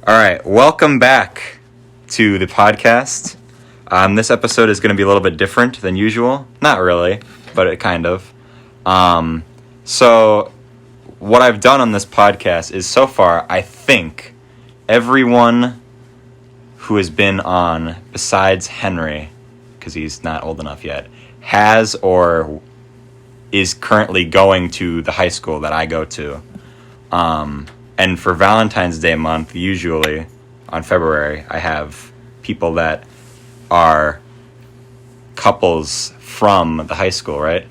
All right, welcome back to the podcast. This episode is going to be a little bit different than usual. Not really, but it kind of. So what I've done on this podcast is so far, I think, everyone who has been on, besides Henry, because he's not old enough yet, has or is currently going to the high school that I go to. And for Valentine's Day month, usually on February, I have people that are couples from the high school, right?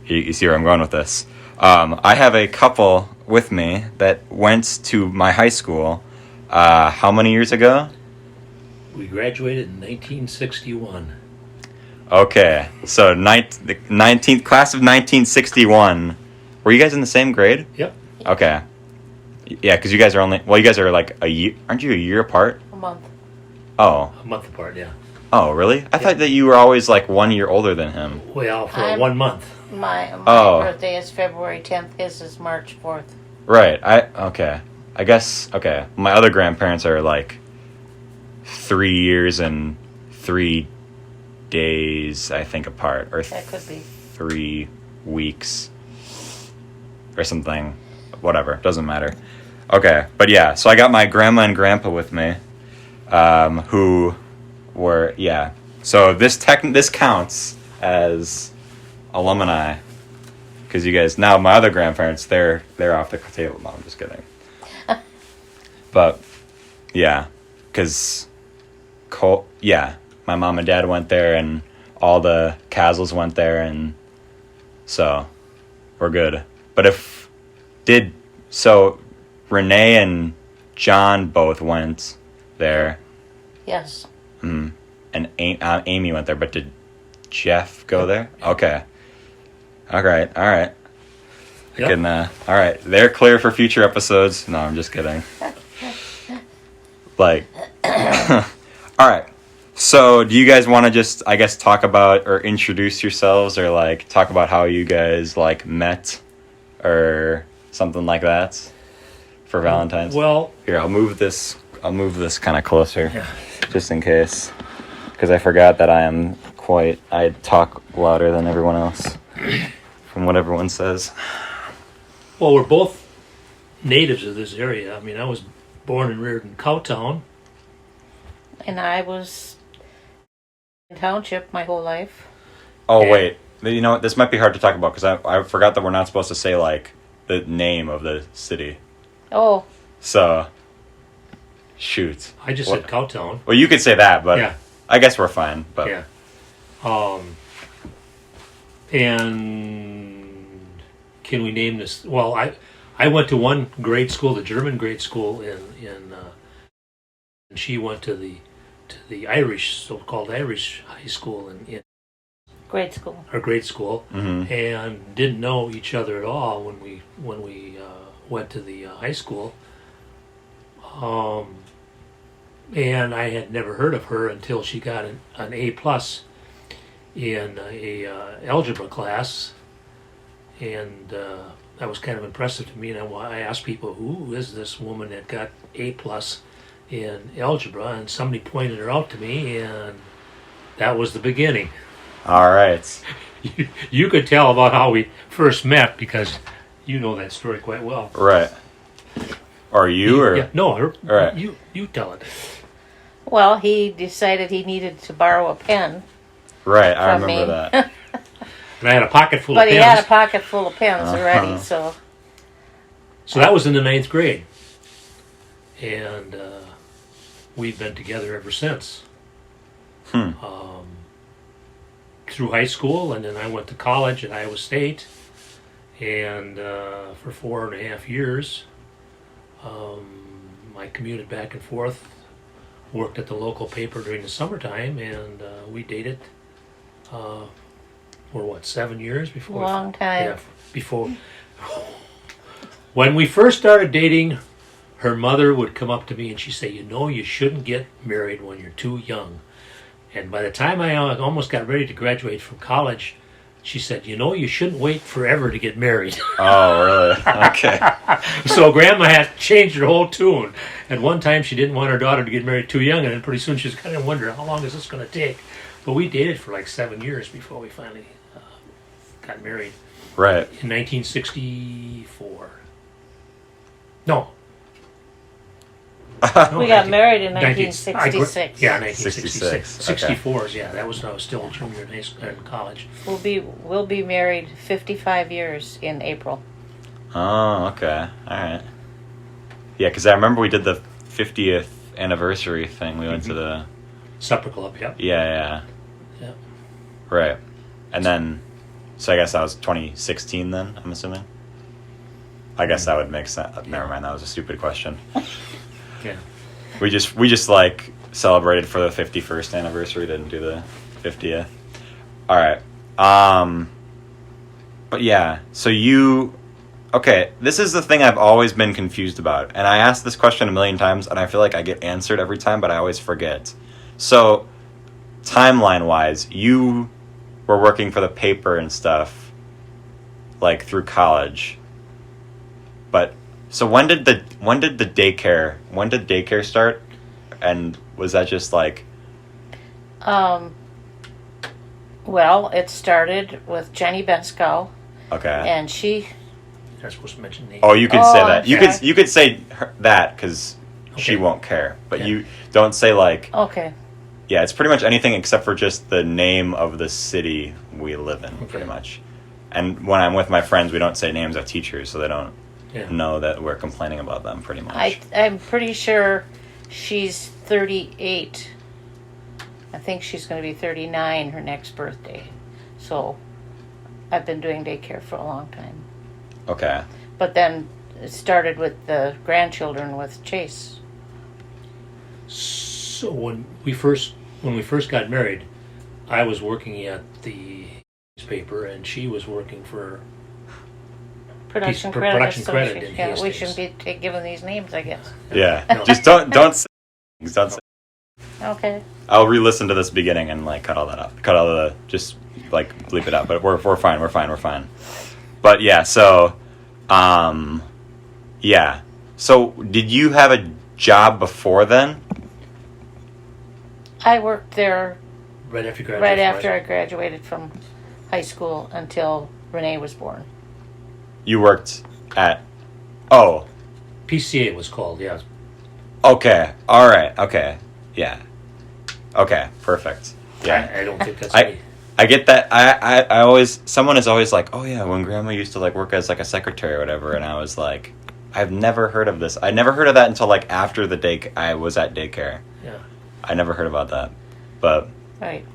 You see where I'm going with this. I have a couple with me that went to my high school how many years ago? We graduated in 1961. Okay, so the 19th class of 1961. Were you guys in the same grade? Yep. Okay. Yeah, because you guys are you guys are like a year, aren't you a year apart? A month. Oh. A month apart, yeah. Oh, really? I thought that you were always like 1 year older than him. Well, for 1 month. My birthday is February 10th. His is March 4th. Right. Okay. I guess, okay. My other grandparents are like 3 years and 3 days, I think, apart. Or that could be 3 weeks. Or something. Whatever. Doesn't matter. Okay. But yeah, so I got my grandma and grandpa with me. Who were, yeah. So this counts as alumni. Because you guys, now my other grandparents, they're off the table. No, I'm just kidding. But, yeah. Because, my mom and dad went there, and all the Casles went there, and so we're good. But so Renee and John both went there. yes. And Amy went there, but did Jeff go there? Okay. All right. Yep. All right. They're clear for future episodes. No, I'm just kidding. All right. So do you guys want to just, I guess, talk about or introduce yourselves or like talk about how you guys like met or something like that for Valentine's? Well, Here, I'll move this kind of closer just in case. Because I forgot that I talk louder than everyone else from what everyone says. well, we're both natives of this area. I mean, I was born and reared in Cowtown. And I was in township my whole life. Oh, wait. You know what? This might be hard to talk about because I forgot that we're not supposed to say, like, the name of the city. Oh. So, shoot. I just said Cowtown. Well, you could say that, but Yeah. I guess we're fine. But Yeah. And can we name this? Well, I went to one grade school, the German grade school and she went to the Irish, so-called Irish high school in Grade school. our grade school, Mm-hmm. and didn't know each other at all when we went to the high school. And I had never heard of her until she got an A+ in a algebra class, and that was kind of impressive to me. And I asked people, who is this woman that got A+ in algebra? And somebody pointed her out to me, and that was the beginning. All right. You could tell about how we first met because you know that story quite well. Right. Or you, or? Yeah, no, All right. you tell it. Well, he decided he needed to borrow a pen. Right, I From remember me. that. And I had a pocket full But of he pens. had a pocket full of pens already, Uh-huh. so. So that was in the 9th grade. And we've been together ever since. Through high school, and then I went to college at Iowa State. And for 4.5 years, I commuted back and forth, worked at the local paper during the summertime, and we dated for 7 years before? Long time. Yeah, before. When we first started dating, her mother would come up to me and she'd say, you shouldn't get married when you're too young. And by the time I almost got ready to graduate from college, She said, you shouldn't wait forever to get married. Oh, really? Okay. So Grandma had changed her whole tune. And one time she didn't want her daughter to get married too young, and then pretty soon she was kind of wondering, how long is this going to take? But we dated for like 7 years before we finally got married. Right. In 1964. No. We got married in 1966. 1966. Yeah, 1966. 66, okay. 64s, yeah. That was when I was still a junior in college. We'll be married 55 years in April. Oh, okay. All right. Yeah, because I remember we did the 50th anniversary thing. We went to the... Supper Club, yep. Yeah. Yep. Right. And then... So I guess that was 2016 then, I'm assuming? I guess that would make sense. Never mind, that was a stupid question. Yeah. We just like celebrated for the 51st anniversary, didn't do the 50th. All right. But yeah, so okay, this is the thing I've always been confused about. And I asked this question a million times and I feel like I get answered every time, but I always forget. So timeline-wise, you were working for the paper and stuff like through college. But so when did daycare start? And was that just like Well, it started with Jenny Benskow, okay. and she... You're not supposed to mention names. Oh, you could say that. Okay. You could say that because she Okay. won't care. But Yeah. you don't say like Okay. yeah. It's pretty much anything except for just the name of the city we live in, pretty much. And when I'm with my friends, we don't say names of teachers, so they don't know that we're complaining about them. Pretty much. I'm pretty sure she's 38. I think she's going to be 39 her next birthday. So I've been doing daycare for a long time. Okay. But then it started with the grandchildren with Chase. So when we first got married, I was working at the newspaper and she was working for Production for credit. production so credit she- in yeah, we Hastings. shouldn't be giving these names, I guess. Yeah. No. Just don't say things. Don't say. Okay. I'll re-listen to this beginning and like cut all that out. Cut all the just like bleep it out. But we're fine. We're fine. But yeah. So, yeah. So did you have a job before then? I worked there right after graduation. right after I graduated from high school until Renee was born. You worked at. Oh. PCA it was called, yeah. Okay. All right. Okay. Yeah. Okay. Perfect. Yeah. I don't think that's I get that. I always, someone is always like, oh yeah, when grandma used to like work as like a secretary or whatever, and I was like, I've never heard of this. I never heard of that until like after I was at daycare. Yeah. I never heard about that, but Right.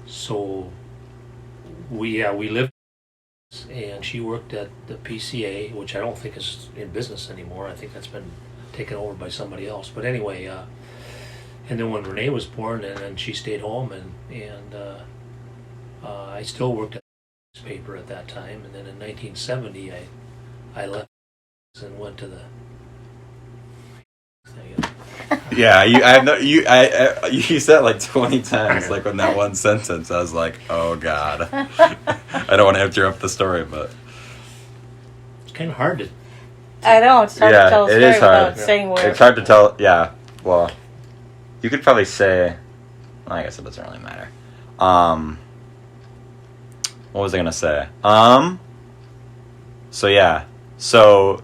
So we lived, and she worked at the PCA, which I don't think is in business anymore. I think that's been taken over by somebody else. But anyway, and then when Renee was born, and then she stayed home, and I still worked at the newspaper at that time. And then in 1970, I left and went to the. yeah, you said it like 20 times, like in that one sentence. I was like, oh god, I don't want to interrupt the story, but It's kind of hard to. I know, it's hard to tell a it story is hard. without saying where. It's hard to tell. Yeah, well, you could probably say. Well, I guess it doesn't really matter. What was I gonna say? So yeah, so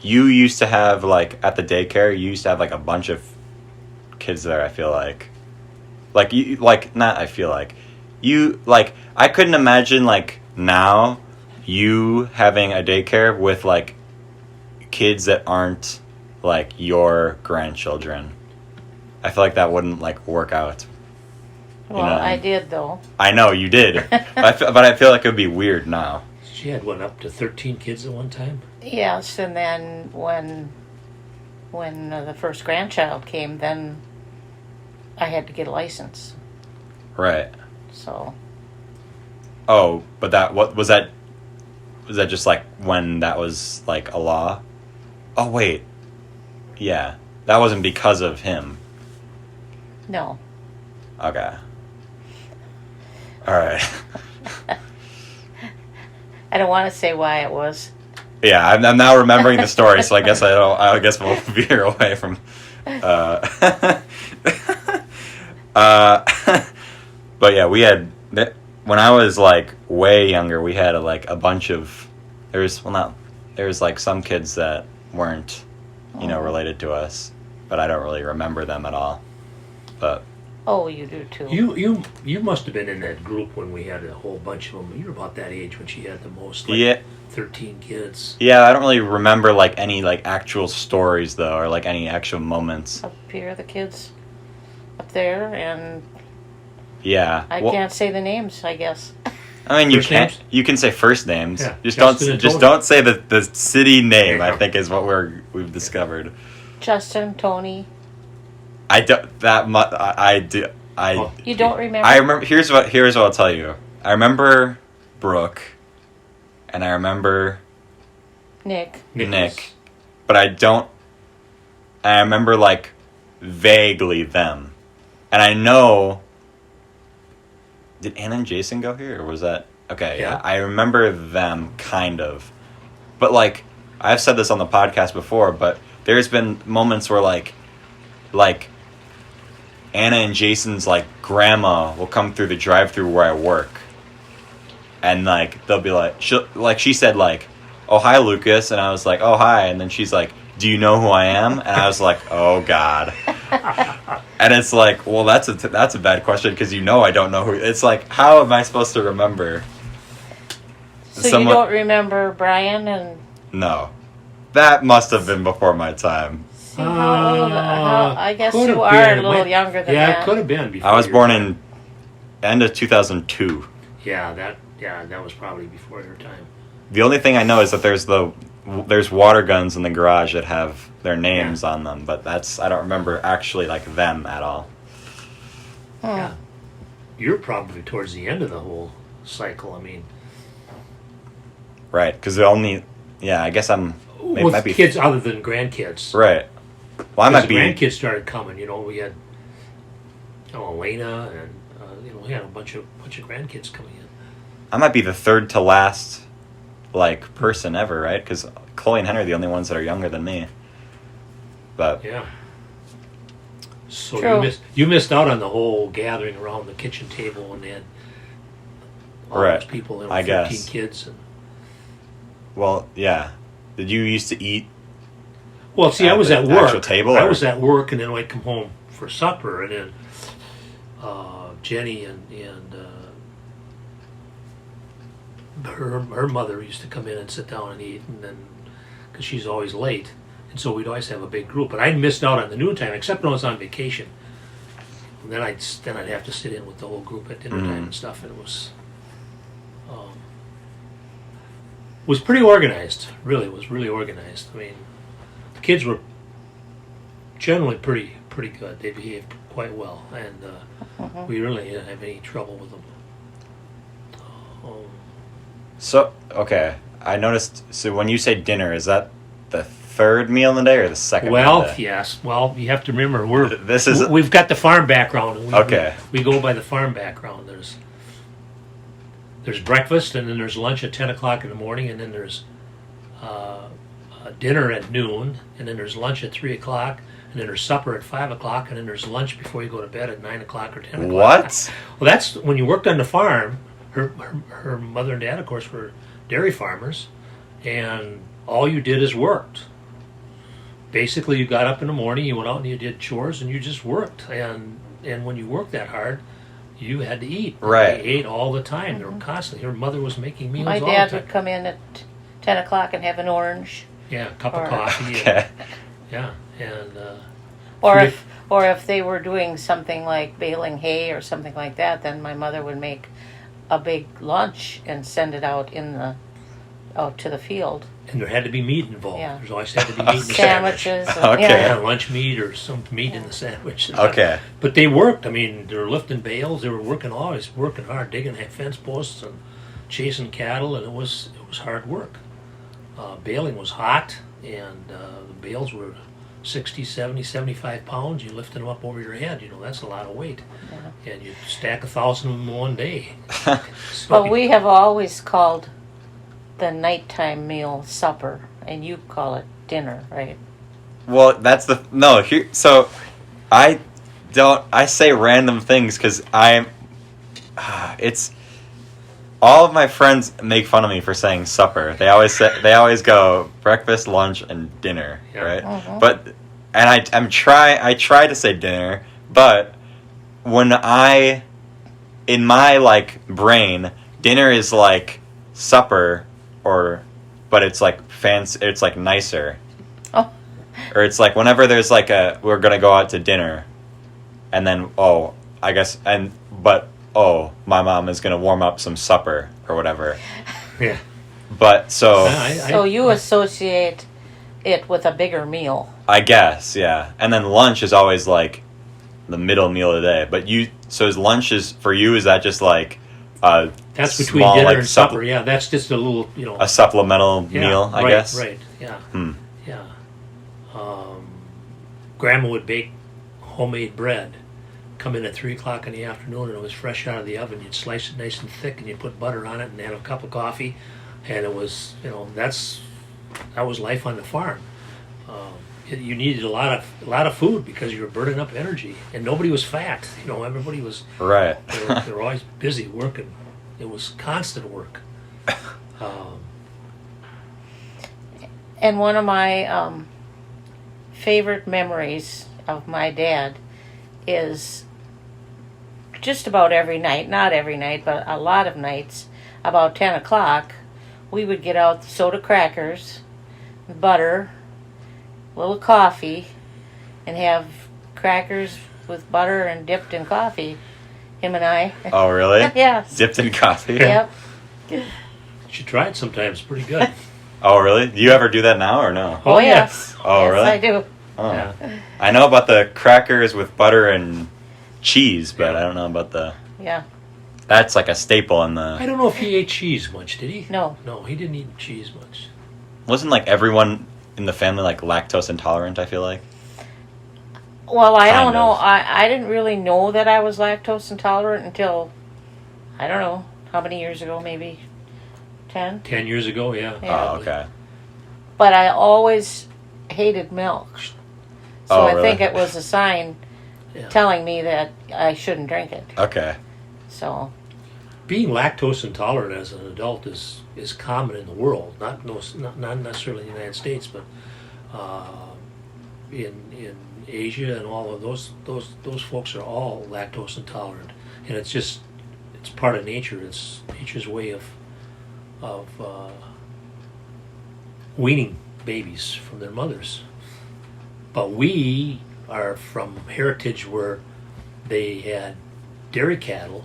you used to have like at the daycare, you used to have like a bunch of kids there. I feel like you like not. I feel like you like. I couldn't imagine like now you having a daycare with like kids that aren't like your grandchildren. I feel like that wouldn't like work out. Well, you know? I did though. I know you did, but I feel like it would be weird now. She had up to 13 kids at one time. Yes, and then when the first grandchild came, then I had to get a license. Right. So. Oh, but that what was that? Was that just like when that was like a law? Oh wait, yeah, that wasn't because of him. No. Okay. All right. I don't want to say why it was. Yeah, I'm now remembering the story, so I guess I don't. I guess we'll veer away from. But yeah, we had when I was like way younger. We had a bunch of there's like some kids that weren't related to us, but I don't really remember them at all. But Oh, you do too. You must have been in that group when we had a whole bunch of them. You were about that age when she had the most. Like, yeah. 13 kids. Yeah, I don't really remember like any like actual stories though, or like any actual moments. Up here, the kids up there, and Yeah. I can't say the names, I guess. I mean, First names? you can say first names. Yeah, Just Justin and Tony. don't say the city name. Yeah. I think is what we've discovered. Justin, Tony. I don't that much. I do. Oh. You don't remember? I remember. Here's what I'll tell you. I remember Brooke, and I remember Nick. Nick, but I don't. I remember like vaguely them, and I know. Did Anna and Jason go here, or was that okay? Yeah, I remember them kind of, but like I've said this on the podcast before, but there's been moments where like Anna and Jason's like grandma will come through the drive-through where I work, and like they'll be like she said like, "Oh hi Lucas," and I was like, "Oh hi," and then she's like, "Do you know who I am?" And I was like, "Oh God." And it's like, well, that's a bad question because I don't know who. It's like, how am I supposed to remember? So you don't remember Brian and? No, that must have been before my time. See how old? I guess you are a little younger than that. Yeah, it could have been before. I was born in end of 2002. Yeah, that was probably before your time. The only thing I know is that there's water guns in the garage that have their names on them, but I don't remember actually like them at all. Yeah, you're probably towards the end of the whole cycle. I mean, right? Because I guess I'm with kids other than grandkids, right? Well, I might be. Grandkids started coming. We had Elena, and we had a bunch of grandkids coming in. I might be the third to last like person ever, right? Because Chloe and Henry are the only ones that are younger than me. But yeah. So you missed out on the whole gathering around the kitchen table and they had all those people, 13 guess. Kids. And, well, yeah. Did you used to eat? Well, see, I was at work. Actual table, I was at work, and then I'd come home for supper, and then Jenny and her mother used to come in and sit down and eat, and then because she's always late, and so we'd always have a big group. But I missed out on the noontime, except when I was on vacation. And then I'd have to sit in with the whole group at dinner time and stuff, and it was pretty organized. Really, it was really organized. I mean, the kids were generally pretty good. They behaved quite well, and we really didn't have any trouble with them. So, okay. I noticed, so when you say dinner, is that the third meal in the day or the second meal in the day? Yes. Well, you have to remember, we've got the farm background. And we go by the farm background. There's breakfast, and then there's lunch at 10 o'clock in the morning, and then there's dinner at noon, and then there's lunch at 3 o'clock, and then there's supper at 5 o'clock, and then there's lunch before you go to bed at 9 o'clock or 10 o'clock. What? Well, that's when you worked on the farm. Her mother and dad, of course, were dairy farmers, and all you did is worked. Basically, you got up in the morning, you went out and you did chores, and you just worked. And when you worked that hard, you had to eat. Right. They ate all the time. They were constantly. Her mother was making meals My all the time. dad would come in at 10 o'clock and have an orange. Yeah, a cup of coffee. Okay. And or if they were doing something like baling hay or something like that, then my mother would make a big lunch and send it out to the field. And there had to be meat involved. Yeah. There's always had to be meat in the Sandwiches. sandwich. Okay. Yeah, lunch meat or some meat in the sandwich. Okay. But they worked. I mean, they were lifting bales. They were always working hard, digging fence posts and chasing cattle, and it was hard work. Baling was hot, and the bales were 60, 70, 75 pounds. You lifted them up over your head. That's a lot of weight. Yeah. And you stack 1,000 of them in one day. But we have always called the nighttime meal supper, and you call it dinner, right? Well, that's the no. Here, so I say random things because it's all of my friends make fun of me for saying supper. They always go breakfast, lunch, and dinner, Yeah. right? Mhm. But and I try to say dinner, but when in my like brain, dinner is like supper, but it's like fancy. It's like nicer. Oh, Or it's like whenever there's like we're gonna go out to dinner, and then my mom is gonna warm up some supper or whatever. Yeah. But so so you associate it with a bigger meal. I guess, yeah. And then lunch is always like the middle meal of the day. But is lunch for you? Is that just like That's between small, dinner like, and supper. Yeah, that's just a little, a supplemental yeah, meal? I right, guess. Right. Yeah. Yeah. Grandma would bake homemade bread. Come in at 3:00 in the afternoon, and it was fresh out of the oven. You'd slice it nice and thick, and you put butter on it, and have a cup of coffee, and it was, that was life on the farm. You needed a lot of food because you were burning up energy, and nobody was fat. Everybody was Right. they were always busy working. It was constant work. And one of my favorite memories of my dad is just about every night, not every night, but a lot of nights, about 10 o'clock, we would get out soda crackers, butter, a little coffee, and have crackers with butter and dipped in coffee, him and I. Oh, really? Yes. Dipped in coffee? Yep. You should try it sometimes. Pretty good. Oh, really? Do you ever do that now or no? Oh, yeah. Yes. Oh, yes, really? I do. Oh. Yeah. I know about the crackers with butter and cheese, but Yeah. I don't know about Yeah. that's like a staple in I the... don't know if he ate cheese much, did he? No. No, he didn't eat cheese much. Wasn't like everyone in the family like lactose intolerant, I feel like? Well, I Kind don't know. of. I didn't really know that I was lactose intolerant until, I don't know, how many years ago, maybe 10? 10 years ago, yeah. Yeah. Oh, okay. But I always hated milk. So Oh, I really? think it was a sign Yeah. telling me that I shouldn't drink it. Okay. So, Being lactose intolerant as an adult is common in the world, not necessarily in the United States, but in Asia and all of those folks are all lactose intolerant, and it's part of nature. It's nature's way of weaning babies from their mothers. But we are from heritage where they had dairy cattle,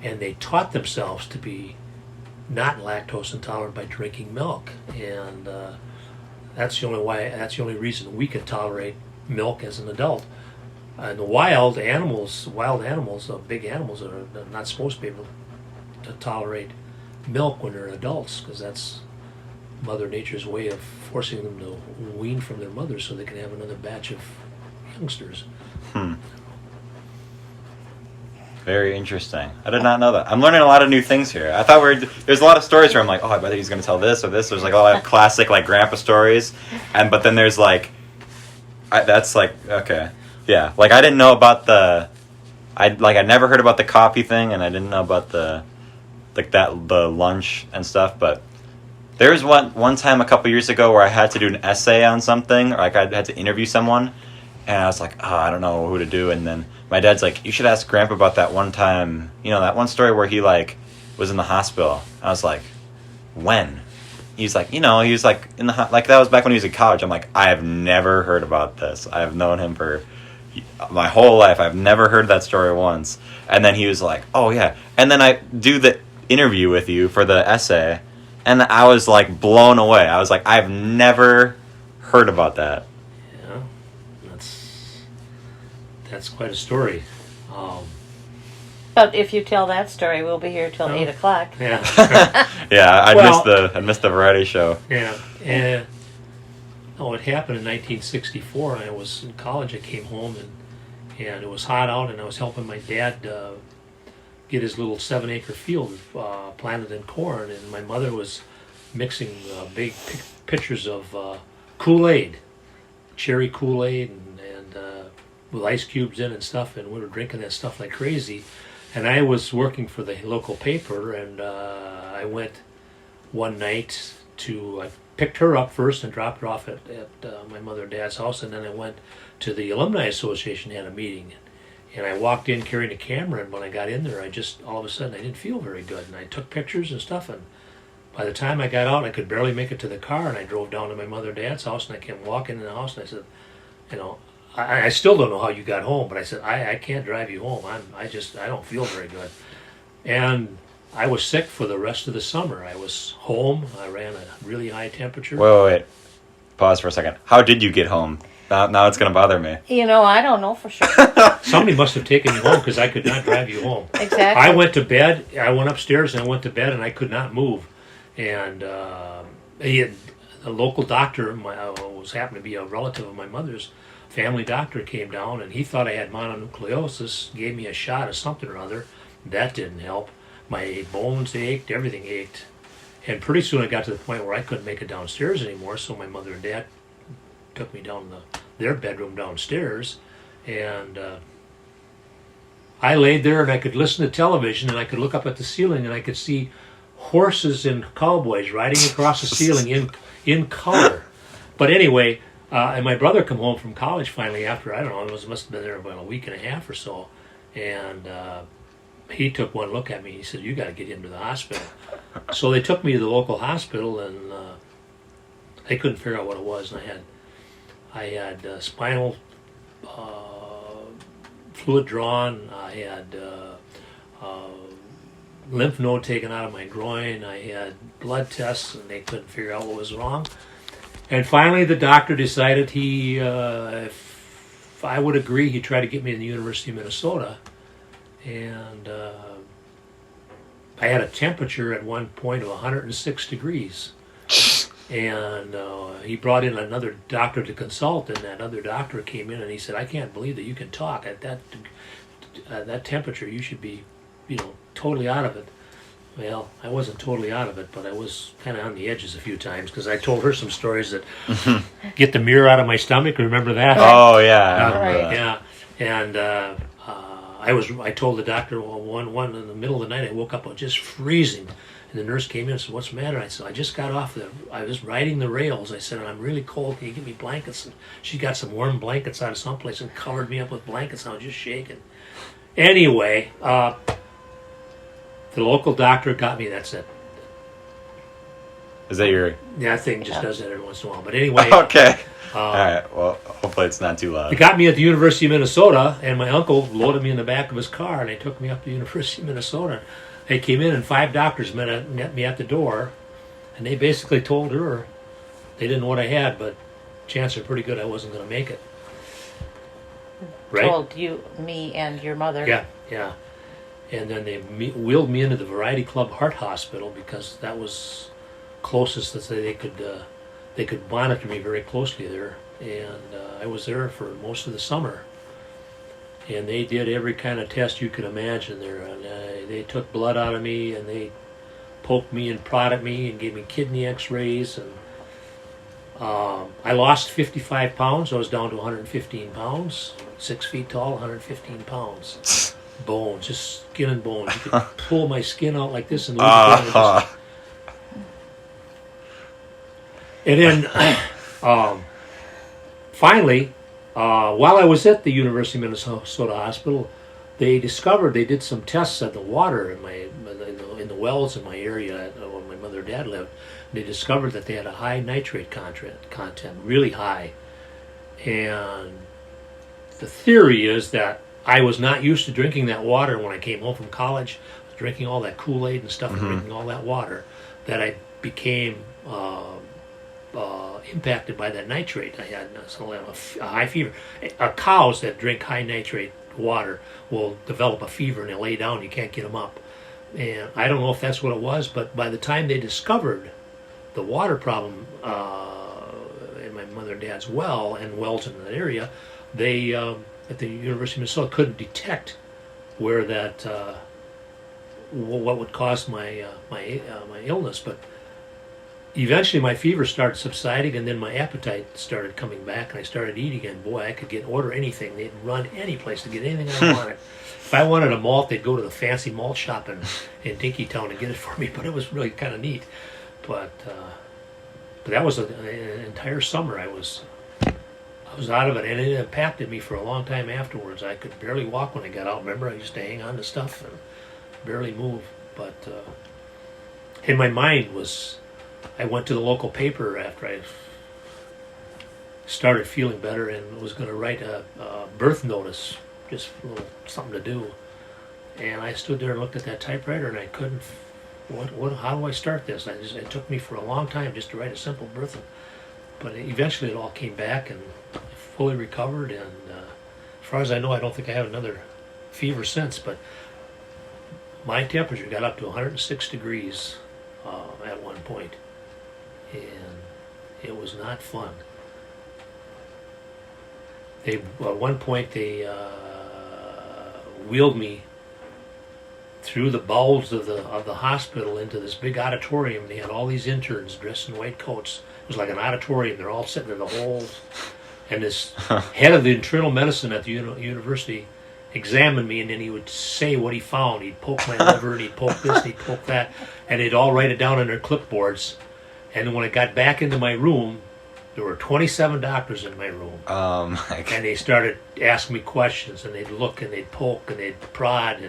and they taught themselves to be not lactose intolerant by drinking milk, and that's the only reason we could tolerate milk as an adult. And the wild animals, big animals are not supposed to be able to tolerate milk when they're adults, because that's Mother Nature's way of forcing them to wean from their mothers so they can have another batch of youngsters. Very interesting. I did not know that. I'm learning a lot of new things here. I thought there's a lot of stories where I'm like, oh, I bet he's going to tell this or this. There's like a lot of classic like grandpa stories, but then there's like, that's like, okay, yeah. Like I didn't know about I never heard about the coffee thing, and I didn't know about the lunch and stuff. But there was one time a couple years ago where I had to do an essay on something, or like I had to interview someone, and I was like, oh, I don't know who to do, and then my dad's like, you should ask Grandpa about that one time, that one story where he like was in the hospital. I was like, when? He's like, he was like in the like that was back when he was in college. I'm like, I have never heard about this. I have known him for my whole life. I've never heard that story once. And then he was like, oh yeah. And then I do the interview with you for the essay, and I was like blown away. I was like, I've never heard about that. Yeah, that's quite a story. but if you tell that story, we'll be here till Oh. 8 o'clock. Yeah, Yeah, I Well- missed the variety show. yeah. And it happened in 1964. I was in college. I came home and it was hot out, and I was helping my dad get his little 7-acre field planted in corn, and my mother was mixing big pitchers of Kool-Aid, cherry Kool-Aid, and with ice cubes in and stuff, and we were drinking that stuff like crazy. And I was working for the local paper, and I went one night I picked her up first and dropped her off at my mother and dad's house, and then I went to the Alumni Association, had a meeting. And I walked in carrying a camera, and when I got in there, all of a sudden, I didn't feel very good. And I took pictures and stuff, and by the time I got out, I could barely make it to the car, and I drove down to my mother and dad's house, and I came walking in the house, and I said, I still don't know how you got home, but I said, I can't drive you home. I don't feel very good. And I was sick for the rest of the summer. I was home. I ran a really high temperature. Wait. Pause for a second. How did you get home? Now it's going to bother me. I don't know for sure. Somebody must have taken you home because I could not drive you home. Exactly. I went to bed. I went upstairs and I went to bed, and I could not move. And a local doctor, was happened to be a relative of my mother's, family doctor, came down, and he thought I had mononucleosis, gave me a shot of something or other. That didn't help. My bones ached, everything ached. And pretty soon I got to the point where I couldn't make it downstairs anymore, so my mother and dad took me down to their bedroom downstairs, and I laid there, and I could listen to television, and I could look up at the ceiling, and I could see horses and cowboys riding across the ceiling in color. But anyway, and my brother come home from college finally after, I don't know, must have been there about a week and a half or so, and he took one look at me. He said, "You got to get him to the hospital." So they took me to the local hospital, and they couldn't figure out what it was. And I had spinal fluid drawn. I had lymph node taken out of my groin. I had blood tests, and they couldn't figure out what was wrong. And finally, the doctor decided if I would agree, he'd try to get me to the University of Minnesota. And I had a temperature at one point of 106 degrees. And he brought in another doctor to consult, and that other doctor came in and he said, "I can't believe that you can talk at that temperature. You should be, totally out of it." Well, I wasn't totally out of it, but I was kind of on the edges a few times because I told her some stories that get the mirror out of my stomach. Remember that? Oh yeah, I remember that. Yeah, and I told the doctor one in the middle of the night. I woke up just freezing, and the nurse came in and said, "What's the matter?" I said, "I just got off I was riding the rails." I said, "And I'm really cold. Can you give me blankets?" And she got some warm blankets out of someplace and covered me up with blankets. And I was just shaking. Anyway, the local doctor got me. That's it. Is that your... That thing just does that every once in a while. But anyway. Okay. All right. Well, hopefully it's not too loud. They got me at the University of Minnesota, and my uncle loaded me in the back of his car, and they took me up to the University of Minnesota. They came in, and 5 doctors met me at the door, and they basically told her they didn't know what I had, but chances are pretty good I wasn't going to make it. Right? Told you, me, and your mother. Yeah. And then they wheeled me into the Variety Club Heart Hospital because that was closest that they could monitor me very closely there. And I was there for most of the summer. And they did every kind of test you could imagine there. And they took blood out of me, and they poked me and prodded me and gave me kidney x-rays. And I lost 55 pounds. I was down to 115 pounds. 6 feet tall, 115 pounds. Bones, just skin and bones. You could pull my skin out like this and lose it. And then finally, while I was at the University of Minnesota Hospital, they did some tests at the water in the wells in my area where my mother and dad lived. They discovered that they had a high nitrate content, really high. And the theory is that I was not used to drinking that water when I came home from college, drinking all that Kool-Aid and stuff, and drinking all that water, that I became impacted by that nitrate. I had a high fever. Cows that drink high nitrate water will develop a fever and they lay down. You can't get them up. And I don't know if that's what it was, but by the time they discovered the water problem in my mother and dad's well and wells in that area, they at the University of Minnesota couldn't detect where that what would cause my illness, but eventually my fever started subsiding, and then my appetite started coming back, and I started eating, and boy, I could order anything. They'd run any place to get anything I wanted. If I wanted a malt, they'd go to the fancy malt shop in Dinkytown and get it for me, but it was really kind of neat. But that was an entire summer. I was out of it, and it impacted me for a long time afterwards. I could barely walk when I got out. Remember, I used to hang on to stuff and barely move. But in my mind was, I went to the local paper after I started feeling better and was going to write a birth notice, just a little something to do. And I stood there and looked at that typewriter, and I couldn't. How do I start this? It took me for a long time just to write a simple birth. But eventually it all came back and fully recovered. And as far as I know, I don't think I have another fever since. But my temperature got up to 106 degrees at one point, and it was not fun. At one point they wheeled me through the bowels of the hospital into this big auditorium. They had all these interns dressed in white coats. It was like an auditorium. They're all sitting in the holes. And this head of the internal medicine at the university examined me, and then he would say what he found. He'd poke my liver, and he'd poke this, and he'd poke that, and they'd all write it down on their clipboards. And then when I got back into my room, there were 27 doctors in my room. And they started asking me questions, and they'd look, and they'd poke, and they'd prod,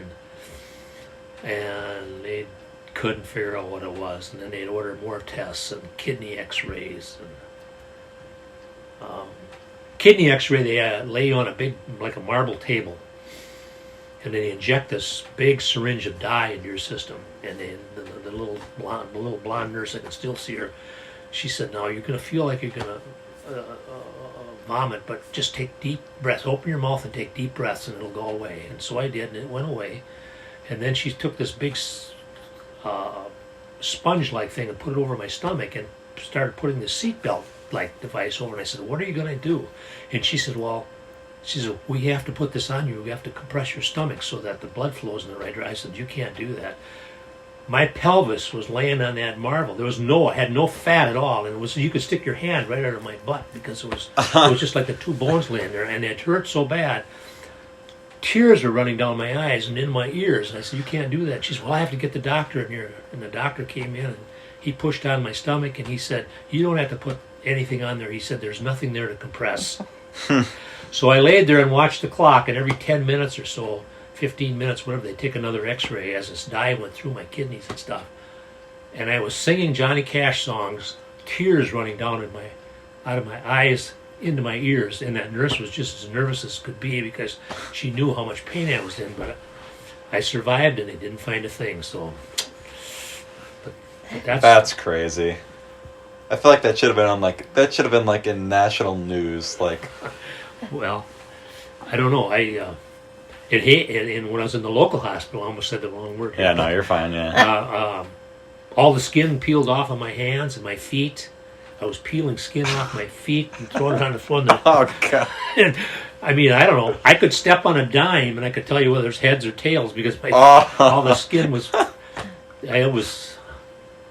and they couldn't figure out what it was. And then they'd order more tests and kidney x-rays. And kidney x-ray, they lay you on a big, like a marble table, and they inject this big syringe of dye into your system. And the little blonde nurse, I can still see her, she said, "Now you're going to feel like you're going to vomit, but just take deep breaths. Open your mouth and take deep breaths, and it'll go away." And so I did, and it went away. And then she took this big sponge-like thing and put it over my stomach and started putting the seatbelt-like device over. And I said, "What are you going to do?" And she said, "We have to put this on you. We have to compress your stomach so that the blood flows in the right direction." I said, "You can't do that." My pelvis was laying on that marble. I had no fat at all, and you could stick your hand right under my butt because it was just like the two bones laying there, and it hurt so bad. Tears were running down my eyes and in my ears. And I said, "You can't do that." She said, "Well, I have to get the doctor in here." And the doctor came in, and he pushed on my stomach, and he said, "You don't have to put anything on there." He said, "There's nothing there to compress." So I laid there and watched the clock, and every 10 minutes or so, 15 minutes, whatever, they take another x-ray as this dye went through my kidneys and stuff. And I was singing Johnny Cash songs, tears running down out of my eyes into my ears, and that nurse was just as nervous as could be because she knew how much pain I was in. But I survived, and they didn't find a thing. So, but that's crazy. I feel like that should have been like in national news, like. Well, I don't know. And when I was in the local hospital, I almost said the wrong word. Yeah, no, you're fine. Yeah. All the skin peeled off of my hands and my feet. I was peeling skin off my feet and throwing it on the floor. Oh God! And, I mean, I don't know. I could step on a dime and I could tell you whether it's heads or tails because all the skin was. It was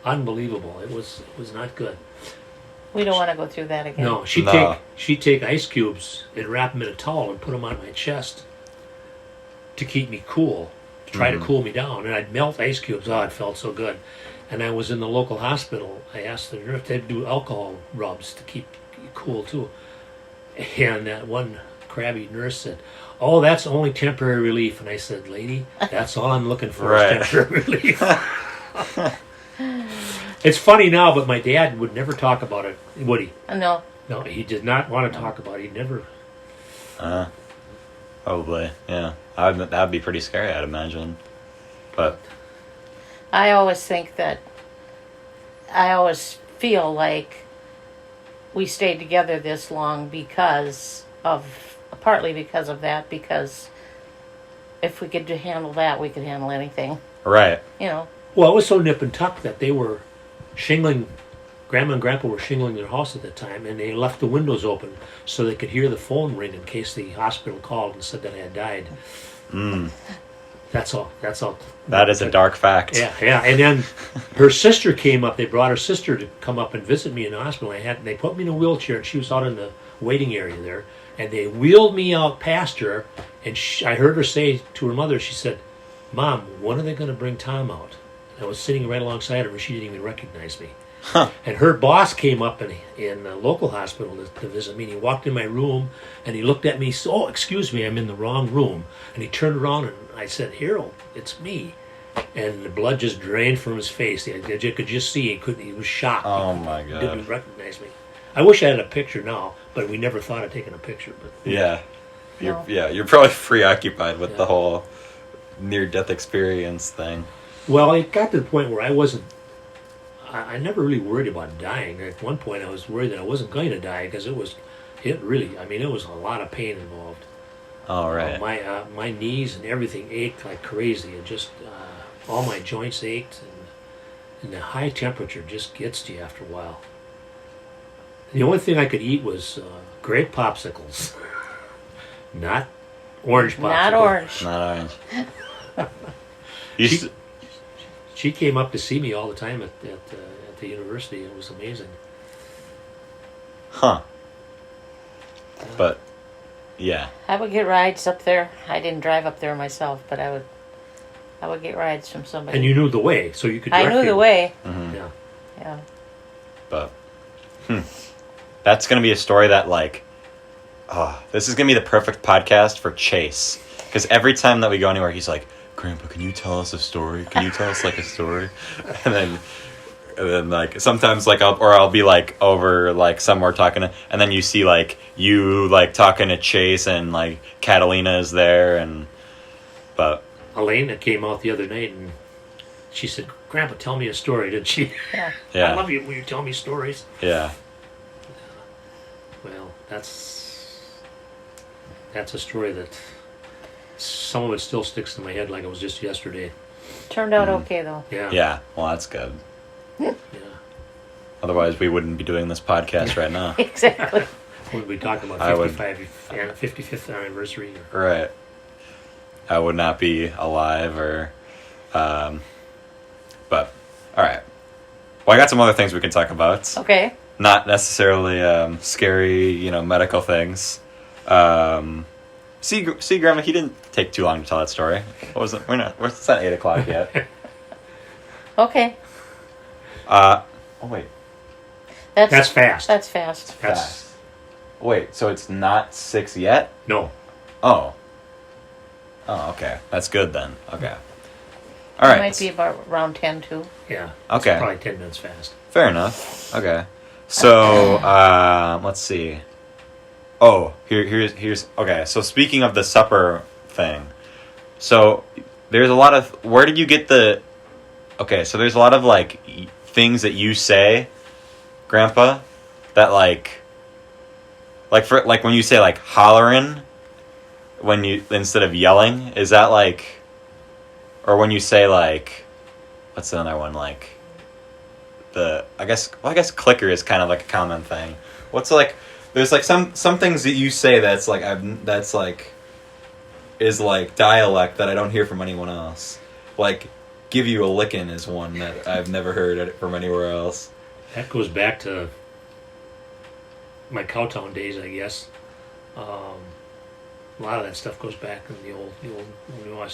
unbelievable. It was not good. We don't want to go through that again. No, she'd take ice cubes and wrap them in a towel and put them on my chest to keep me cool, to try to cool me down. And I'd melt ice cubes. Oh, it felt so good. And I was in the local hospital. I asked the nurse to do alcohol rubs to keep you cool too. And that one crabby nurse said, "Oh, that's only temporary relief." And I said, "Lady, that's all I'm looking for is temporary relief." It's funny now, but my dad would never talk about it, would he? No. No, he did not want to talk about it. He never. Probably, yeah. That'd be pretty scary, I'd imagine. But I always feel like we stayed together this long partly because of that, because if we could handle that, we could handle anything. Right. You know. Well, it was so nip and tuck that they were shingling. Grandma and Grandpa were shingling their house at that time, and they left the windows open so they could hear the phone ring in case the hospital called and said that I had died. That's all. That is a dark fact. Yeah. And then her sister came up. They brought her sister to come up and visit me in the hospital. They put me in a wheelchair, and she was out in the waiting area there. And they wheeled me out past her, and I heard her say to her mother, she said, "Mom, when are they going to bring Tom out?" And I was sitting right alongside her, and she didn't even recognize me. Huh. And her boss came up in a local hospital to visit me. And he walked in my room, and he looked at me. So, "Oh, excuse me, I'm in the wrong room." And he turned around, and I said, "Harold, it's me." And the blood just drained from his face. You could just see he was shocked. Oh my He God. didn't recognize me. I wish I had a picture now, but we never thought of taking a picture. But Yeah. No. You're probably preoccupied with the whole near-death experience thing. well, it got to the point where I never really worried about dying. At one point, I was worried that I wasn't going to die because it was a lot of pain involved. All right. My knees and everything ached like crazy, and just all my joints ached, and the high temperature just gets to you after a while. The only thing I could eat was grape popsicles, not orange popsicles. Not orange. Not orange. You She- s- She came up to see me all the time at the university. It was amazing. huh. But, yeah. I would get rides up there. I didn't drive up there myself, but I would get rides from somebody. And you knew the way, so you could. I direct knew the people. way. Mhm. Yeah. Yeah. But, that's going to be a story that, like, this is going to be the perfect podcast for Chase. Because every time that we go anywhere, he's like, "Grandpa, can you tell us a story? Can you tell us, like, a story?" And then like, sometimes, like, I'll be, like, over, like, somewhere talking to, and then you see, like, you, like, talking to Chase, and, like, Catalina is there, but... Elena came out the other night, and she said, "Grandpa, tell me a story," didn't she? Yeah. Yeah. I love you when you tell me stories. Yeah. Well, that's a story that some of it still sticks in my head like it was just yesterday. Turned out okay though. Yeah. Yeah. Well, that's good. Yeah. Otherwise, we wouldn't be doing this podcast right now. Exactly. When we talk about I would- 55th anniversary. Right. I would not be alive or... but, alright. Well, I got some other things we can talk about. Okay. Not necessarily scary, medical things. See, Grandma, he didn't take too long to tell that story. What was it? It's not 8 o'clock yet. Okay. Oh, wait. That's fast. That's fast. That's Wait, so it's not 6 yet? no. Oh. Oh, okay. That's good then. Okay. All It right. might be about around 10 too. Yeah. Okay. It's probably 10 minutes fast. Fair enough. Okay. So, let's see. Oh, here's okay. So speaking of the supper thing, so there's a lot of, where did you get the? Okay, so there's a lot of like things that you say, Grandpa, that like for like when you say like hollering, when you instead of yelling, is that like, or when you say like, what's another one like? I guess clicker is kind of like a common thing. What's like, there's like some things that you say that's like is like dialect that I don't hear from anyone else. Like, give you a lickin' is one that I've never heard from anywhere else. That goes back to my Cowtown days, I guess. A lot of that stuff goes back in the old when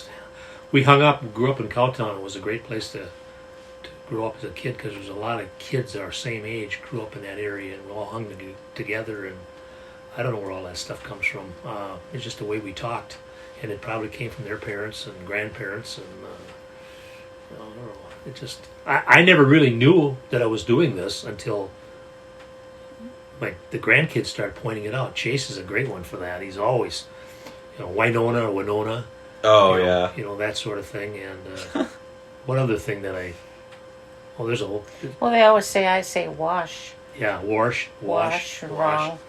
we hung up, grew up in Cowtown. It was a great place to grow up as a kid because there's a lot of kids our same age grew up in that area, and we all hung together. And I don't know where all that stuff comes from. It's just the way we talked, and it probably came from their parents and grandparents. And I don't know. It just I never really knew that I was doing this until the grandkids start pointing it out. Chase is a great one for that. He's always, Winona or Winona. Oh, Yeah. yeah. That sort of thing. And one other thing that there's a whole, Well, they always say I say wash. yeah, wash, Wrong.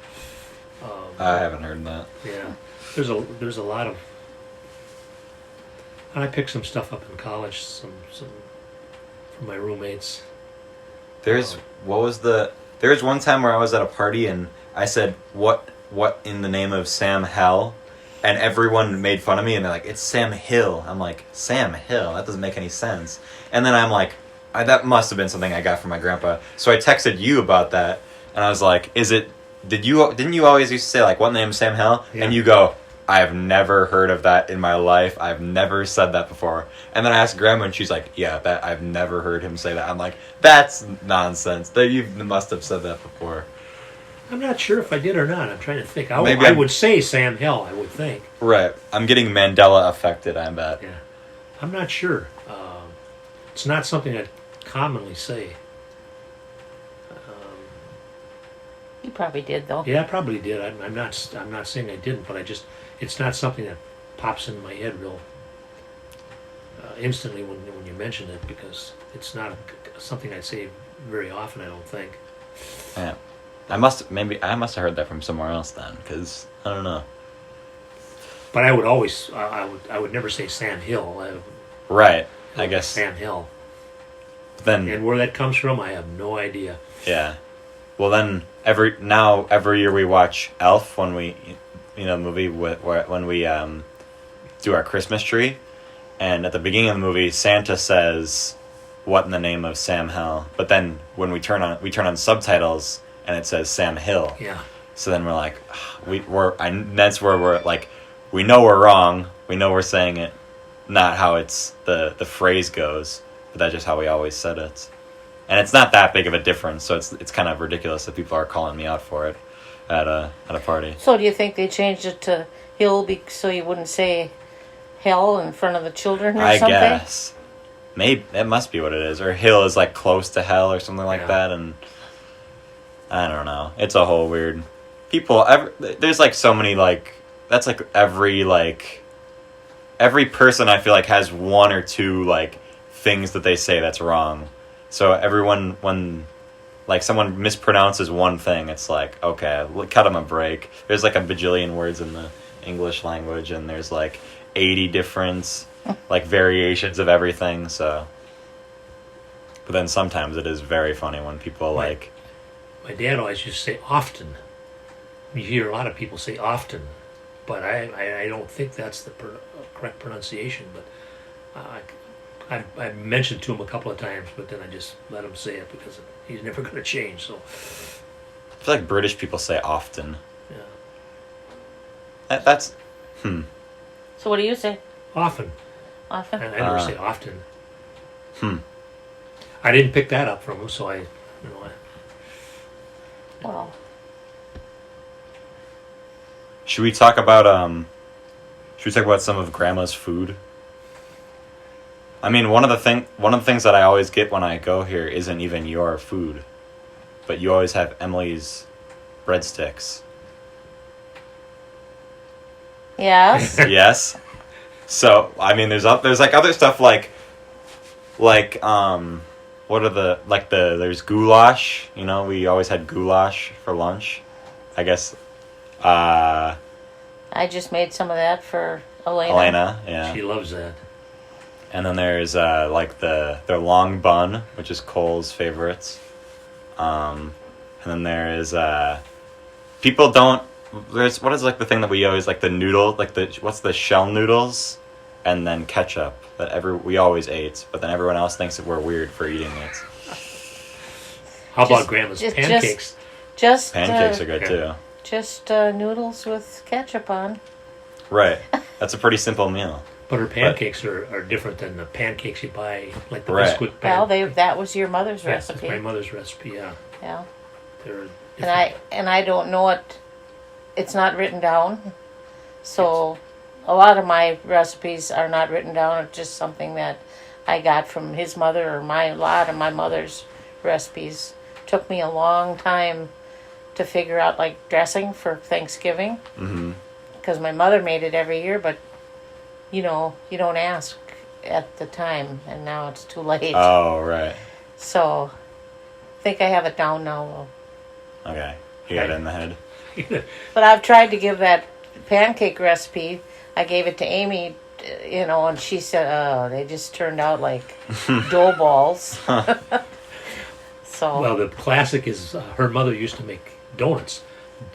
I haven't heard that. Yeah, there's a lot of. And I picked some stuff up in college, some from my roommates. There's one time where I was at a party and I said, what in the name of Sam Hell? and everyone made fun of me, and they're like, "It's Sam Hill." I'm like, "Sam Hill? That doesn't make any sense." And then I'm like, that must have been something I got from my grandpa. So I texted you about that, and I was like, didn't you always used to say, like, what name is Sam Hill? Yeah. And you go, I have never heard of that in my life. I've never said that before. And then I asked Grandma, and she's like, yeah, that I've never heard him say that. I'm like, that's nonsense. You must have said that before. I'm not sure if I did or not. I'm trying to think. I Maybe would say Sam Hill, I would think. Right. I'm getting Mandela affected, I bet. Yeah. I'm not sure. It's not something I commonly say. You probably did, though. Yeah, I probably did. I'm not saying I didn't, but it's not something that pops into my head real instantly when you mention it, because it's not something I'd say very often, I don't think. Yeah. I must have heard that from somewhere else then, because I don't know. But I would always, I would never say Sam Hill. Right. I guess. Sam Hill. Then. And where that comes from, I have no idea. Yeah. Well, then every year we watch Elf when we, movie when we do our Christmas tree, and at the beginning of the movie, Santa says, "What in the name of Sam Hill?" But then when we turn on subtitles, and it says Sam Hill. Yeah. So then we're like, that's where we're like, we know we're wrong. We know we're saying it, not how it's the phrase goes, but that's just how we always said it. And it's not that big of a difference, so it's kind of ridiculous that people are calling me out for it at a party. So do you think they changed it to Hill so you wouldn't say hell in front of the children or something? I guess. Maybe that must be what it is. Or Hill is like close to hell or something like that, and I don't know. It's a whole weird. There's like so many like, that's like every person I feel like has one or two like things that they say that's wrong. So everyone, when like someone mispronounces one thing, it's like, okay, cut them a break. There's like a bajillion words in the English language, and there's like 80 different like variations of everything. So, but then sometimes it is very funny when people like. My dad always used to say often. You hear a lot of people say often, but I don't think that's the correct pronunciation. But I mentioned to him a couple of times, but then I just let him say it because he's never going to change. So I feel like British people say often. Yeah. That's. So what do you say? Often. Often? And I never say often. I didn't pick that up from him, so Well. Should we talk about some of Grandma's food? I mean, one of the things that I always get when I go here isn't even your food, but you always have Emily's breadsticks. Yes. Yes. So I mean, there's like other stuff like what are there's goulash. We always had goulash for lunch. I guess. I just made some of that for Elena. Yeah. she loves that. And then there's like their long bun, which is Cole's favorites. And then there is people don't. There's what is like the thing that we always like, the noodle, like what's the shell noodles, and then ketchup that we always ate, but then everyone else thinks that we're weird for eating it. How about Grandma's pancakes? Pancakes are good too. Just noodles with ketchup on. Right. That's a pretty simple meal. But her pancakes are different than the pancakes you buy, like the Right. biscuit Well, pancakes. that was your mother's That's recipe. my mother's recipe, yeah. Yeah. They're And I don't know it. It's not written down. So a lot of my recipes are not written down. It's just something that I got from his mother, or a lot of my mother's recipes. Took me a long time to figure out like dressing for Thanksgiving. Mm-hmm. Because my mother made it every year, but you don't ask at the time, and now it's too late. Oh, right. So I think I have it down now. Okay. You got it in the head. But I've tried to give that pancake recipe. I gave it to Amy, and she said, "Oh, they just turned out like dough balls." So Well, the classic is her mother used to make donuts,